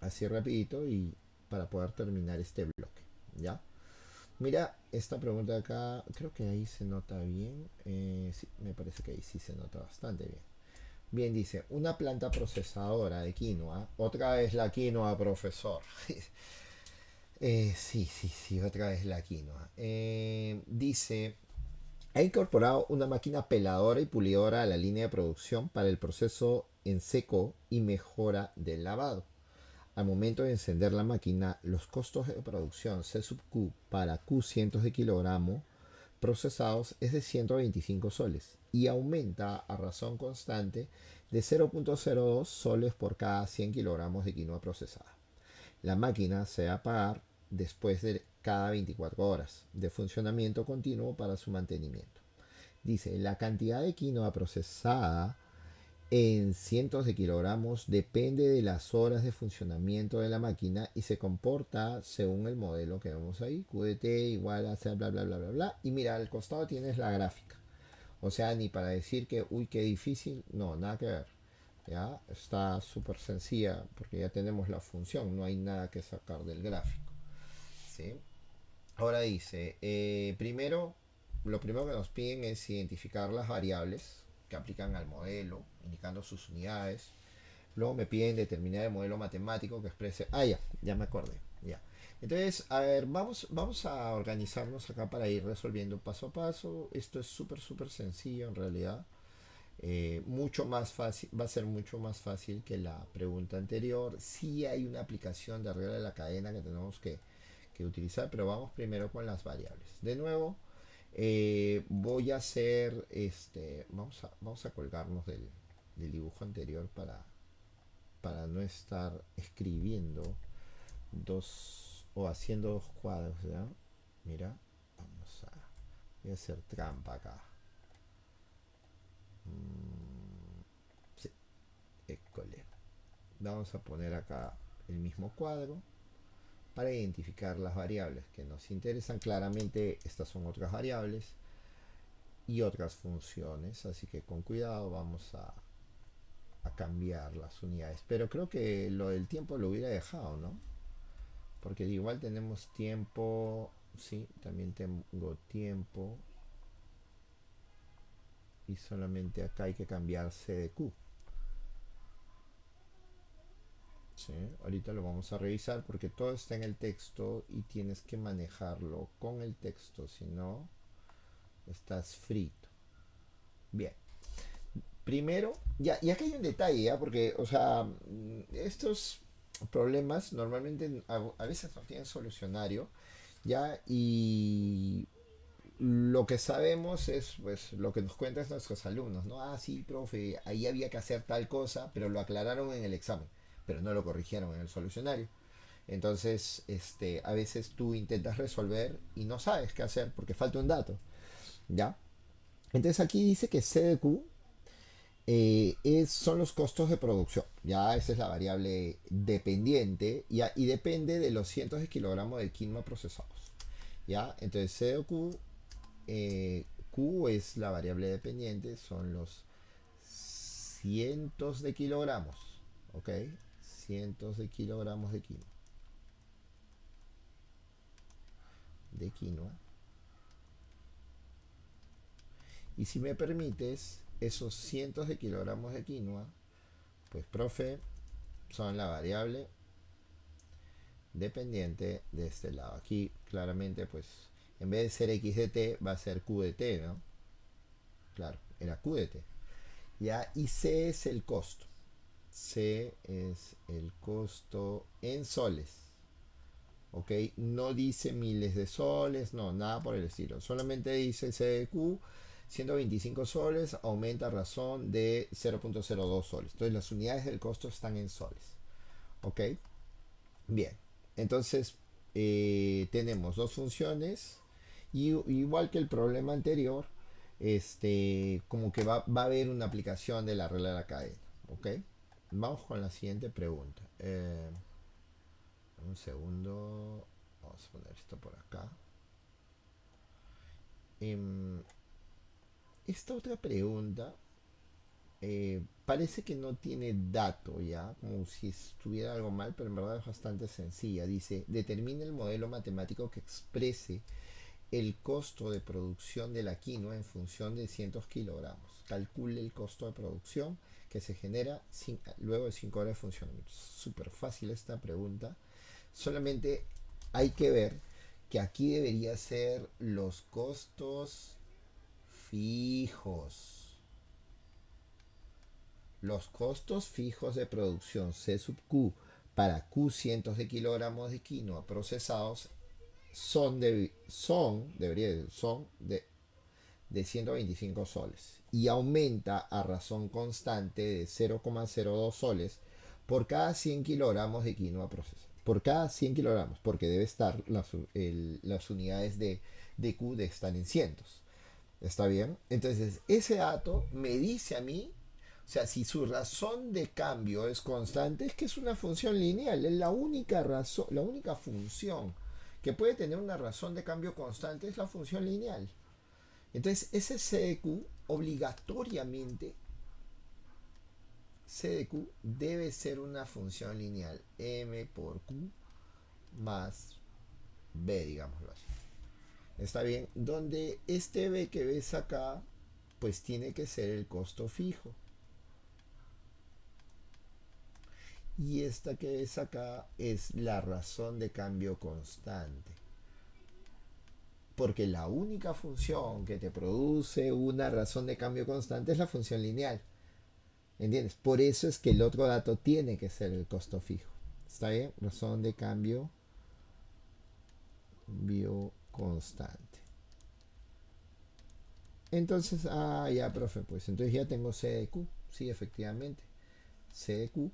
así rapidito, y para poder terminar este bloque, ¿ya? Mira, esta pregunta de acá, creo que ahí se nota bien. Sí, me parece que ahí sí se nota bastante bien. Bien, dice, una planta procesadora de quinoa. Otra vez la quinoa, profesor. Sí, otra vez la quinoa. Dice, ha incorporado una máquina peladora y pulidora a la línea de producción para el proceso en seco y mejora del lavado. Al momento de encender la máquina, los costos de producción C sub Q para Q cientos de kilogramos procesados es de 125 soles y aumenta a razón constante de 0,02 soles por cada 100 kilogramos de quinoa procesada. La máquina se va a apagar después de cada 24 horas de funcionamiento continuo para su mantenimiento. Dice, la cantidad de quinoa procesada en cientos de kilogramos depende de las horas de funcionamiento de la máquina y se comporta según el modelo que vemos ahí, QDT igual a bla bla bla bla bla. Y mira, al costado tienes la gráfica. O sea, ni para decir que, uy, qué difícil, no, nada que ver. Ya está súper sencilla porque ya tenemos la función, no hay nada que sacar del gráfico. ¿Sí? Ahora dice, lo primero que nos piden es identificar las variables que aplican al modelo, indicando sus unidades. Luego me piden determinar el modelo matemático que exprese. Ah, ya me acordé. Ya. Entonces, a ver, vamos a organizarnos acá para ir resolviendo paso a paso. Esto es súper sencillo en realidad. Mucho más fácil, va a ser mucho más fácil que la pregunta anterior. Sí hay una aplicación de regla de la cadena que tenemos que utilizar, pero vamos primero con las variables. De nuevo, voy a hacer vamos a colgarnos del dibujo anterior para no estar escribiendo dos o haciendo dos cuadros, ¿ya? Mira, voy a hacer trampa acá. Sí, école. Vamos a poner acá el mismo cuadro para identificar las variables que nos interesan. Claramente estas son otras variables y otras funciones, así que con cuidado vamos a cambiar las unidades. Pero creo que lo del tiempo lo hubiera dejado, ¿no? Porque igual tenemos tiempo, sí, también tengo tiempo y solamente acá hay que cambiar C de Q. ¿sí? Ahorita lo vamos a revisar porque todo está en el texto y tienes que manejarlo con el texto, si no, estás frito. Bien. Primero, ya, y acá hay un detalle, ¿ya? Porque, o sea, estos problemas normalmente a veces no tienen solucionario, ¿ya? Y lo que sabemos es, pues, lo que nos cuentan nuestros alumnos, ¿no? Ah, sí, profe, ahí había que hacer tal cosa, pero lo aclararon en el examen, pero no lo corrigieron en el solucionario. Entonces, a veces tú intentas resolver y no sabes qué hacer porque falta un dato, ¿ya? Entonces aquí dice que CDQ son los costos de producción. Ya esa es la variable dependiente y depende de los cientos de kilogramos de quinoa procesados. ¿Ya? Entonces CDQ, Q es la variable dependiente, son los cientos de kilogramos. ¿Ok? Cientos de kilogramos de quinoa. Y si me permites, esos cientos de kilogramos de quinoa, pues profe, son la variable dependiente de este lado. Aquí claramente pues en vez de ser x de t va a ser q de t, ¿no? Claro, era q de t. ¿Ya? Y c es el costo. C es el costo en soles. ¿Ok? No dice miles de soles, no, nada por el estilo. Solamente dice c de q 125 soles aumenta a razón de 0.02 soles. Entonces las unidades del costo están en soles. ¿Ok? Bien, entonces tenemos dos funciones y igual que el problema anterior, como que va a haber una aplicación de la regla de la cadena. ¿Ok? Vamos con la siguiente pregunta. Un segundo. Vamos a poner esto por acá. Em, esta otra pregunta parece que no tiene dato ya, como si estuviera algo mal, pero en verdad es bastante sencilla. Dice, determina el modelo matemático que exprese el costo de producción de la quinoa en función de cientos kilogramos. Calcule el costo de producción que se genera luego de 5 horas de funcionamiento. Súper fácil esta pregunta. Solamente hay que ver que aquí debería ser los costos fijos. Los costos fijos de producción C sub Q para Q cientos de kilogramos de quinoa procesados son de 125 soles y aumenta a razón constante de 0,02 soles por cada 100 kilogramos de quinoa procesada. Por cada 100 kilogramos, porque debe estar las unidades de Q de estar en cientos. ¿Está bien? Entonces, ese dato me dice a mí, o sea, si su razón de cambio es constante, es que es una función lineal, es la única razón, la única función que puede tener una razón de cambio constante es la función lineal. Entonces, ese CDQ obligatoriamente, CDQ debe ser una función lineal, m por q más b, digámoslo así. ¿Está bien? Donde este b que ves acá, pues tiene que ser el costo fijo. Y esta que ves acá es la razón de cambio constante. Porque la única función que te produce una razón de cambio constante es la función lineal. ¿Entiendes? Por eso es que el otro dato tiene que ser el costo fijo. ¿Está bien? Razón de cambio bioconstante. Entonces, ya, profe, pues entonces ya tengo C de Q. Sí, efectivamente. C de Q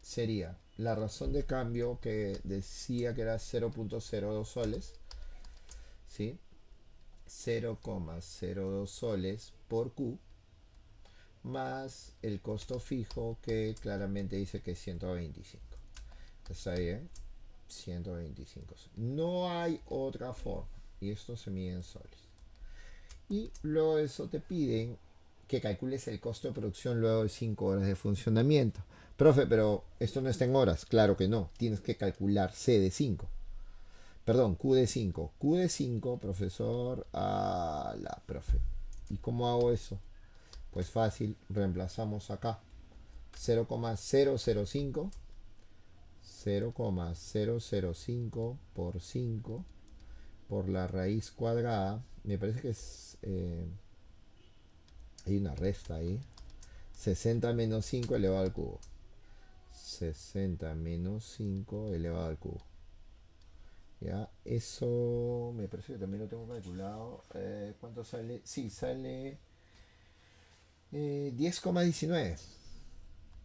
sería la razón de cambio que decía que era 0.02 soles, ¿sí? 0,02 soles por Q más el costo fijo que claramente dice que es 125. ¿Está bien? 125. No hay otra forma. Y esto se mide en soles. Y luego de eso te piden que calcules el costo de producción luego de 5 horas de funcionamiento. Profe, pero esto no está en horas. Claro que no. Tienes que calcular C de 5. Perdón, Q de 5. Q de 5, profesor. A la profe. ¿Y cómo hago eso? Pues fácil. Reemplazamos acá. 0,005 0,005 por 5 por la raíz cuadrada. Me parece que es... hay una resta ahí. 60 menos 5 elevado al cubo. 60 menos 5 elevado al cubo. Ya, eso me parece que también lo tengo calculado. ¿Cuánto sale? Sí, sale 10,19.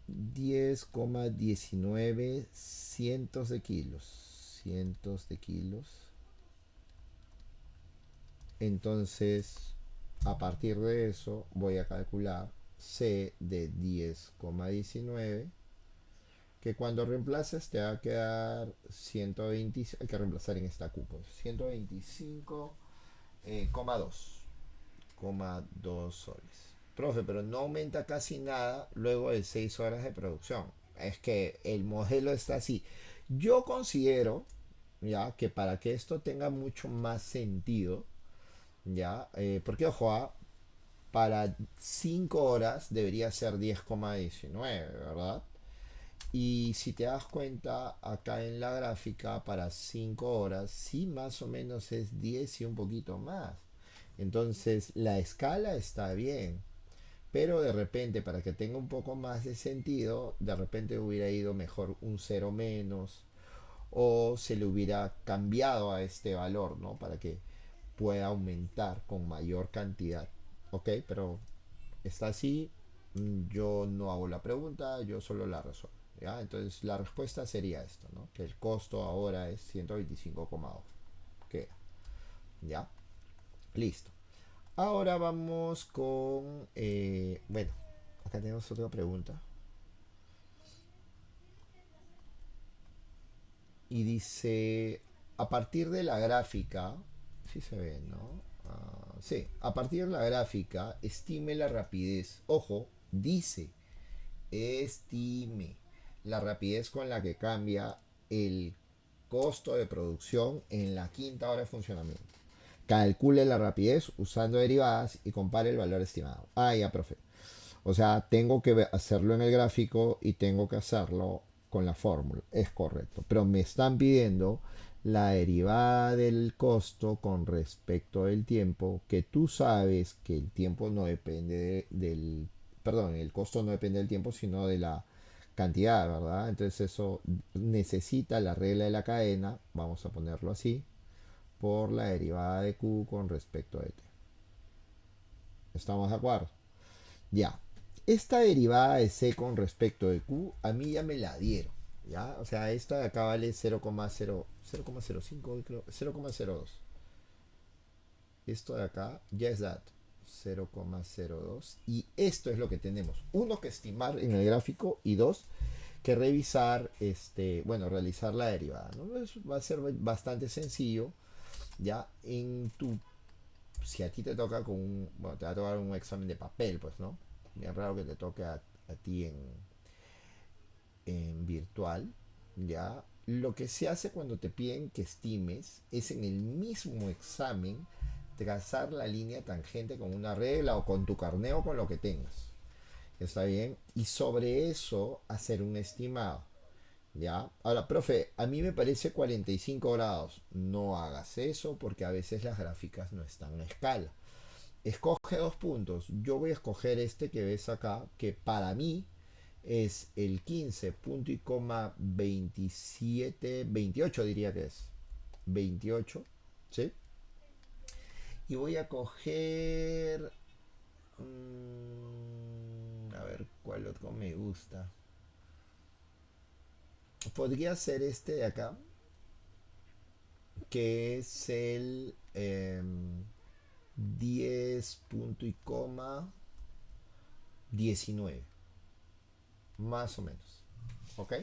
10,19 cientos de kilos. Cientos de kilos. Entonces, a partir de eso, voy a calcular C de 10,19, que cuando reemplaces te va a quedar 125, hay que reemplazar en esta Q, pues, 125,2 soles. Profe, pero no aumenta casi nada luego de 6 horas de producción. Es que el modelo está así. Yo considero, ya, que para que esto tenga mucho más sentido, ya, porque ojo, para 5 horas debería ser 10,19, ¿verdad? Y si te das cuenta, acá en la gráfica, para 5 horas, sí más o menos es 10 y un poquito más. Entonces, la escala está bien. Pero de repente, para que tenga un poco más de sentido, de repente hubiera ido mejor un cero menos o se le hubiera cambiado a este valor, ¿no? Para que pueda aumentar con mayor cantidad. Ok, pero está así. Yo no hago la pregunta, yo solo la resuelvo. ¿Ya? Entonces la respuesta sería esto, ¿no? Que el costo ahora es 125,2. Queda. ¿Ya? Listo. Ahora vamos con... bueno, acá tenemos otra pregunta. Y dice, a partir de la gráfica, sí se ve, ¿no? Sí, a partir de la gráfica, estime la rapidez. Ojo, dice, estime la rapidez con la que cambia el costo de producción en la quinta hora de funcionamiento. Calcule la rapidez usando derivadas y compare el valor estimado. Ah, ya, profe. O sea, tengo que hacerlo en el gráfico y tengo que hacerlo con la fórmula. Es correcto. Pero me están pidiendo la derivada del costo con respecto del tiempo, que tú sabes que el tiempo no depende del... Perdón, el costo no depende del tiempo, sino de la cantidad, ¿verdad? Entonces eso necesita la regla de la cadena, vamos a ponerlo así, por la derivada de Q con respecto de T. ¿Estamos de acuerdo? Ya. Esta derivada de C con respecto de Q, a mí ya me la dieron. ¿Ya? O sea, esta de acá vale 0,05, creo, 0,02. Esto de acá ya es dato. 0,02. Y esto es lo que tenemos. Uno, que estimar en el gráfico. Y dos, que revisar, bueno, realizar la derivada, ¿no? Va a ser bastante sencillo. Ya en tu... Si a ti te toca con un... Bueno, te va a tocar un examen de papel, pues, ¿no? Bien raro que te toque a ti en virtual, ¿ya? Lo que se hace cuando te piden que estimes es en el mismo examen trazar la línea tangente con una regla o con tu carneo, con lo que tengas. ¿Está bien? Y sobre eso hacer un estimado. ¿Ya? Ahora, profe, a mí me parece 45 grados. No hagas eso porque a veces las gráficas no están a escala. Escoge dos puntos. Yo voy a escoger este que ves acá, que para mí es el 15 punto y coma 27, 28 diría que es. 28, ¿sí? Y voy a coger... a ver cuál otro me gusta. Podría ser este de acá, que es el 10 punto y coma 19, más o menos. ¿Ok?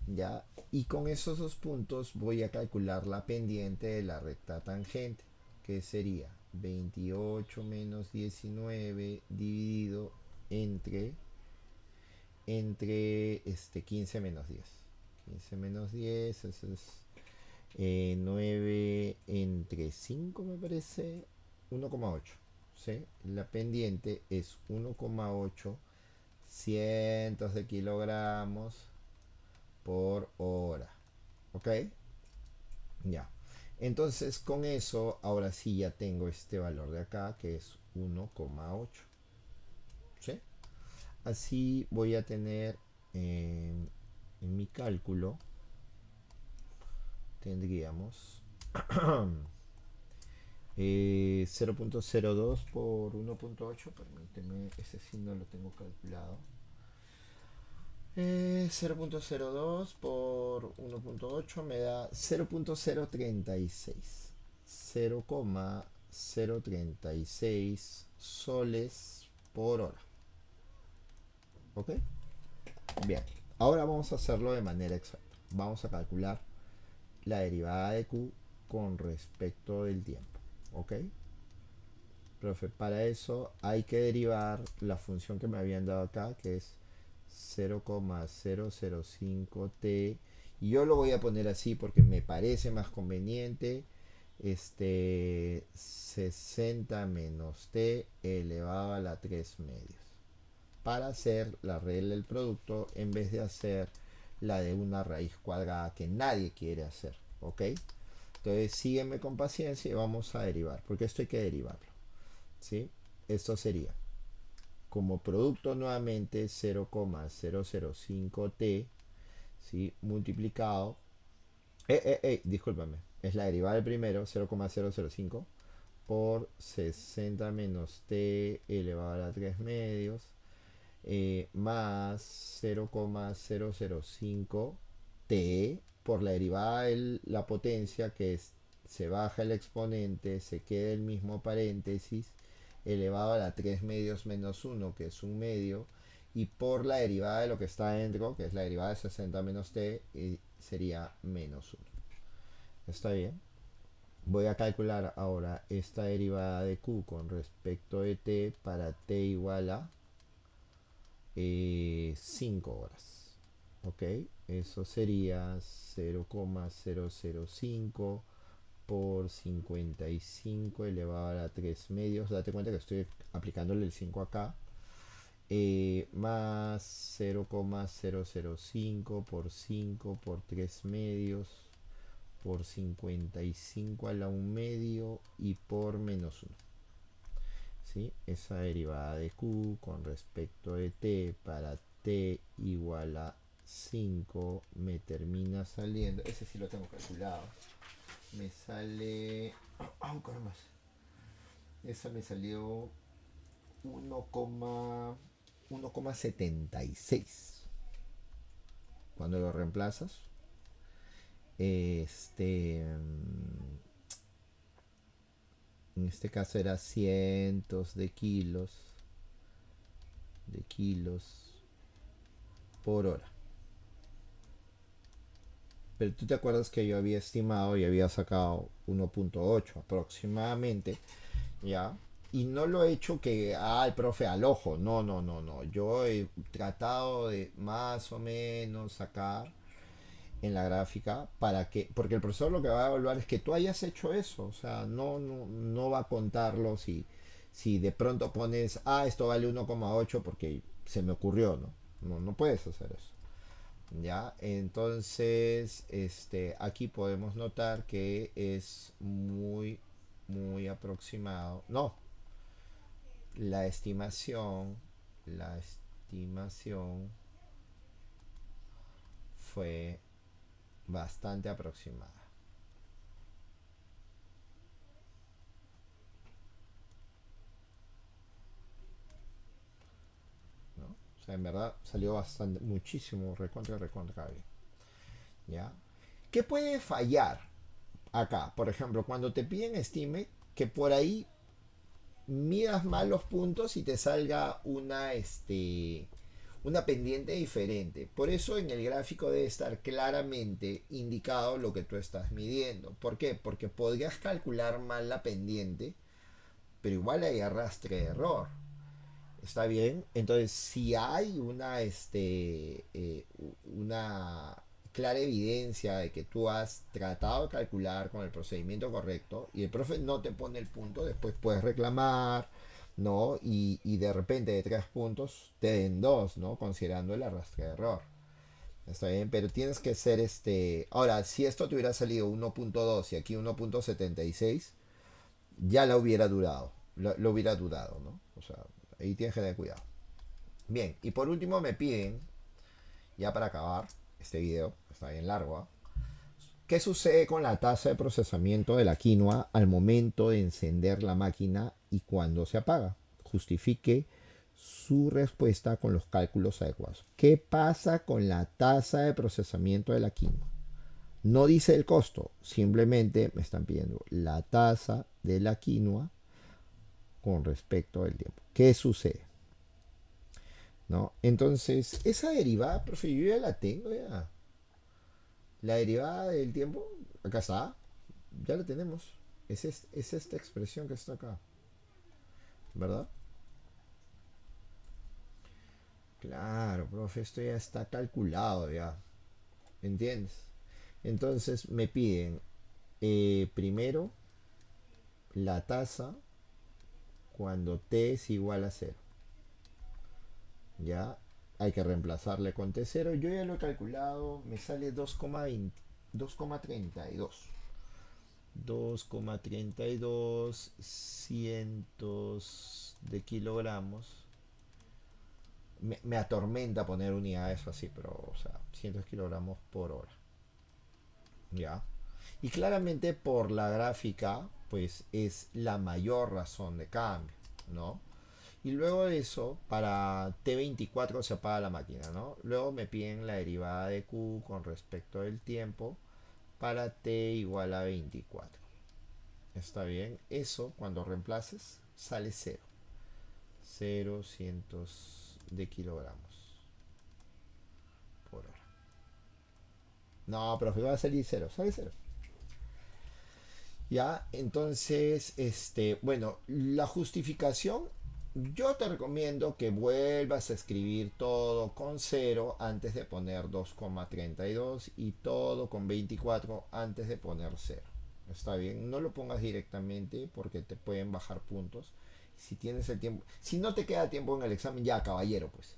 Ya, y con esos dos puntos voy a calcular la pendiente de la recta tangente, que sería 28 menos 19 dividido entre 15 menos 10. 15 menos 10, eso es 9 entre 5 me parece, 1,8. ¿Sí? La pendiente es 1,8 cientos de kilogramos por hora. ¿Ok? Ya. Entonces con eso, ahora sí ya tengo este valor de acá, que es 1,8. ¿Sí? Así voy a tener en mi cálculo, tendríamos 0,02 por 1,8. Permíteme, ese sí no lo tengo calculado. 0,02 por 1,8 me da 0,036. 0,036 soles por hora. ¿Ok? Bien. Ahora vamos a hacerlo de manera exacta. Vamos a calcular la derivada de Q con respecto del tiempo. ¿Ok? Profe, para eso hay que derivar la función que me habían dado acá, que es 0,005t. Y yo lo voy a poner así porque me parece más conveniente. 60 menos t elevado a la 3 medios. Para hacer la regla del producto en vez de hacer la de una raíz cuadrada que nadie quiere hacer. ¿Ok? Entonces sígueme con paciencia y vamos a derivar, porque esto hay que derivarlo. ¿Sí? Esto sería como producto nuevamente 0,005t, ¿sí? Multiplicado, discúlpame, es la derivada del primero, 0,005 por 60 menos t elevado a la 3 medios, más 0,005t por la derivada de la potencia, que es, se baja el exponente, se queda el mismo paréntesis, elevado a la 3 medios menos 1, que es un medio, y por la derivada de lo que está dentro, que es la derivada de 60 menos t, sería menos 1. ¿Está bien? Voy a calcular ahora esta derivada de q con respecto de t para t igual a 5 horas. ¿Ok? Eso sería 0,005 por 55 elevado a la 3 medios. Date cuenta que estoy aplicándole el 5 acá. Más 0,005 por 5 por 3 medios por 55 a la 1 medio y por menos 1. ¿Sí? Esa derivada de q con respecto de t para t igual a 5 me termina saliendo, ese sí lo tengo calculado, me sale, caramba, esa me salió 1,76 cuando lo reemplazas. En este caso era cientos de kilos por hora. Pero tú te acuerdas que yo había estimado y había sacado 1,8 aproximadamente, ¿ya? Y no lo he hecho que, el profe, al ojo. No, no, no, no. Yo he tratado de más o menos sacar en la gráfica para que, porque el profesor lo que va a evaluar es que tú hayas hecho eso. O sea, no va a contarlo si de pronto pones, esto vale 1,8 porque se me ocurrió, ¿no? No puedes hacer eso. Ya, entonces, aquí podemos notar que es muy aproximado. No, la estimación, la estimación fue bastante aproximada, ¿no? O sea, en verdad salió bastante, muchísimo, recontra bien. ¿Ya? ¿Qué puede fallar acá? Por ejemplo, cuando te piden estime, que por ahí midas mal los puntos y te salga una pendiente diferente. Por eso en el gráfico debe estar claramente indicado lo que tú estás midiendo. ¿Por qué? Porque podrías calcular mal la pendiente, pero igual hay arrastre de error. ¿Está bien? Entonces, si hay una clara evidencia de que tú has tratado de calcular con el procedimiento correcto y el profe no te pone el punto, después puedes reclamar, ¿no? Y de repente de 3 puntos te den 2, ¿no? Considerando el arrastre de error. Está bien, pero tienes que ser Ahora, si esto te hubiera salido 1.2 y aquí 1.76, ya la hubiera durado. Lo hubiera durado, ¿no? O sea, ahí tienes que tener cuidado. Bien, y por último me piden, ya para acabar este video, está bien largo, ¿ah? ¿Qué sucede con la tasa de procesamiento de la quinoa al momento de encender la máquina y cuando se apaga? Justifique su respuesta con los cálculos adecuados. ¿Qué pasa con la tasa de procesamiento de la quinoa? No dice el costo, simplemente me están pidiendo la tasa de la quinoa con respecto al tiempo. ¿Qué sucede? ¿No? Entonces, esa derivada, profe, yo ya la tengo ya. La derivada del tiempo, acá está, ya la tenemos. Es esta expresión que está acá, ¿verdad? Claro, profe, esto ya está calculado ya, ¿entiendes? Entonces me piden primero la tasa cuando t es igual a cero. Ya hay que reemplazarle con t0. Yo ya lo he calculado, me sale 2,20, 2,32. 2,32 cientos de kilogramos. Me atormenta poner unidades así, pero, o sea, cientos de kilogramos por hora. Ya. Y claramente por la gráfica, pues es la mayor razón de cambio, ¿no? Y luego de eso, para T24 se apaga la máquina, ¿no? Luego me piden la derivada de Q con respecto del tiempo para T igual a 24. Está bien. Eso, cuando reemplaces, sale cero. Cero cientos de kilogramos por hora. No, profe, va a salir cero. Sale cero. Ya, entonces, bueno, la justificación, yo te recomiendo que vuelvas a escribir todo con cero antes de poner 2,32 y todo con 24 antes de poner cero. Está bien, no lo pongas directamente porque te pueden bajar puntos. Si tienes el tiempo, si no te queda tiempo en el examen, ya caballero, pues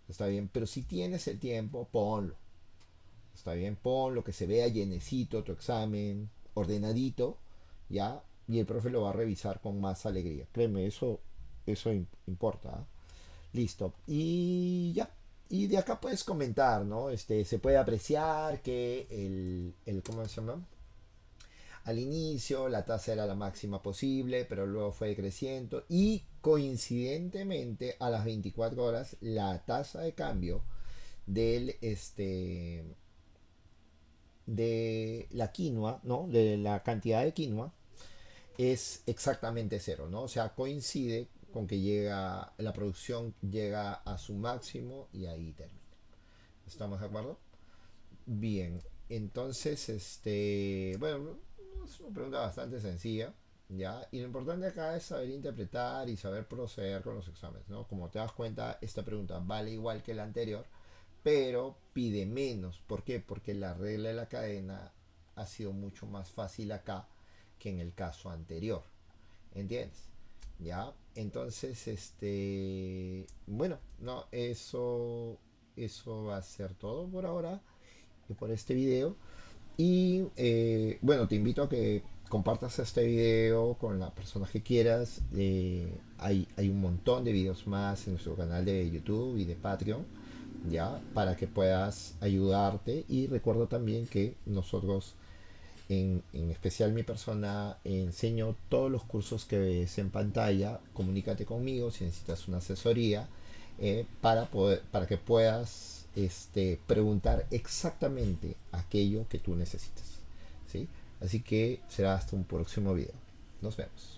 está bien, pero si tienes el tiempo, ponlo. Está bien, ponlo, que se vea llenecito tu examen, ordenadito, ya, y el profe lo va a revisar con más alegría. Créeme, eso importa. ¿Ah? Listo. Y ya. Y de acá puedes comentar, ¿no? Se puede apreciar que ¿cómo se llama? Al inicio la tasa era la máxima posible, pero luego fue decreciendo y coincidentemente a las 24 horas la tasa de cambio del de la quinoa, ¿no? De la cantidad de quinoa es exactamente cero, ¿no? O sea, coincide con que la producción llega a su máximo y ahí termina. ¿Estamos de acuerdo? Bien, entonces, bueno, es una pregunta bastante sencilla, ¿ya? Y lo importante acá es saber interpretar y saber proceder con los exámenes, ¿no? Como te das cuenta, esta pregunta vale igual que la anterior, pero pide menos. ¿Por qué? Porque la regla de la cadena ha sido mucho más fácil acá que en el caso anterior. ¿Entiendes? ¿Ya? Entonces, bueno, no, eso va a ser todo por ahora y por este video. Y bueno, te invito a que compartas este video con las personas que quieras. Hay un montón de videos más en nuestro canal de YouTube y de Patreon, ya, para que puedas ayudarte. Y recuerdo también que nosotros, en especial mi persona, enseño todos los cursos que ves en pantalla. Comunícate conmigo si necesitas una asesoría para que puedas preguntar exactamente aquello que tú necesitas. ¿Sí? Así que será hasta un próximo video. Nos vemos.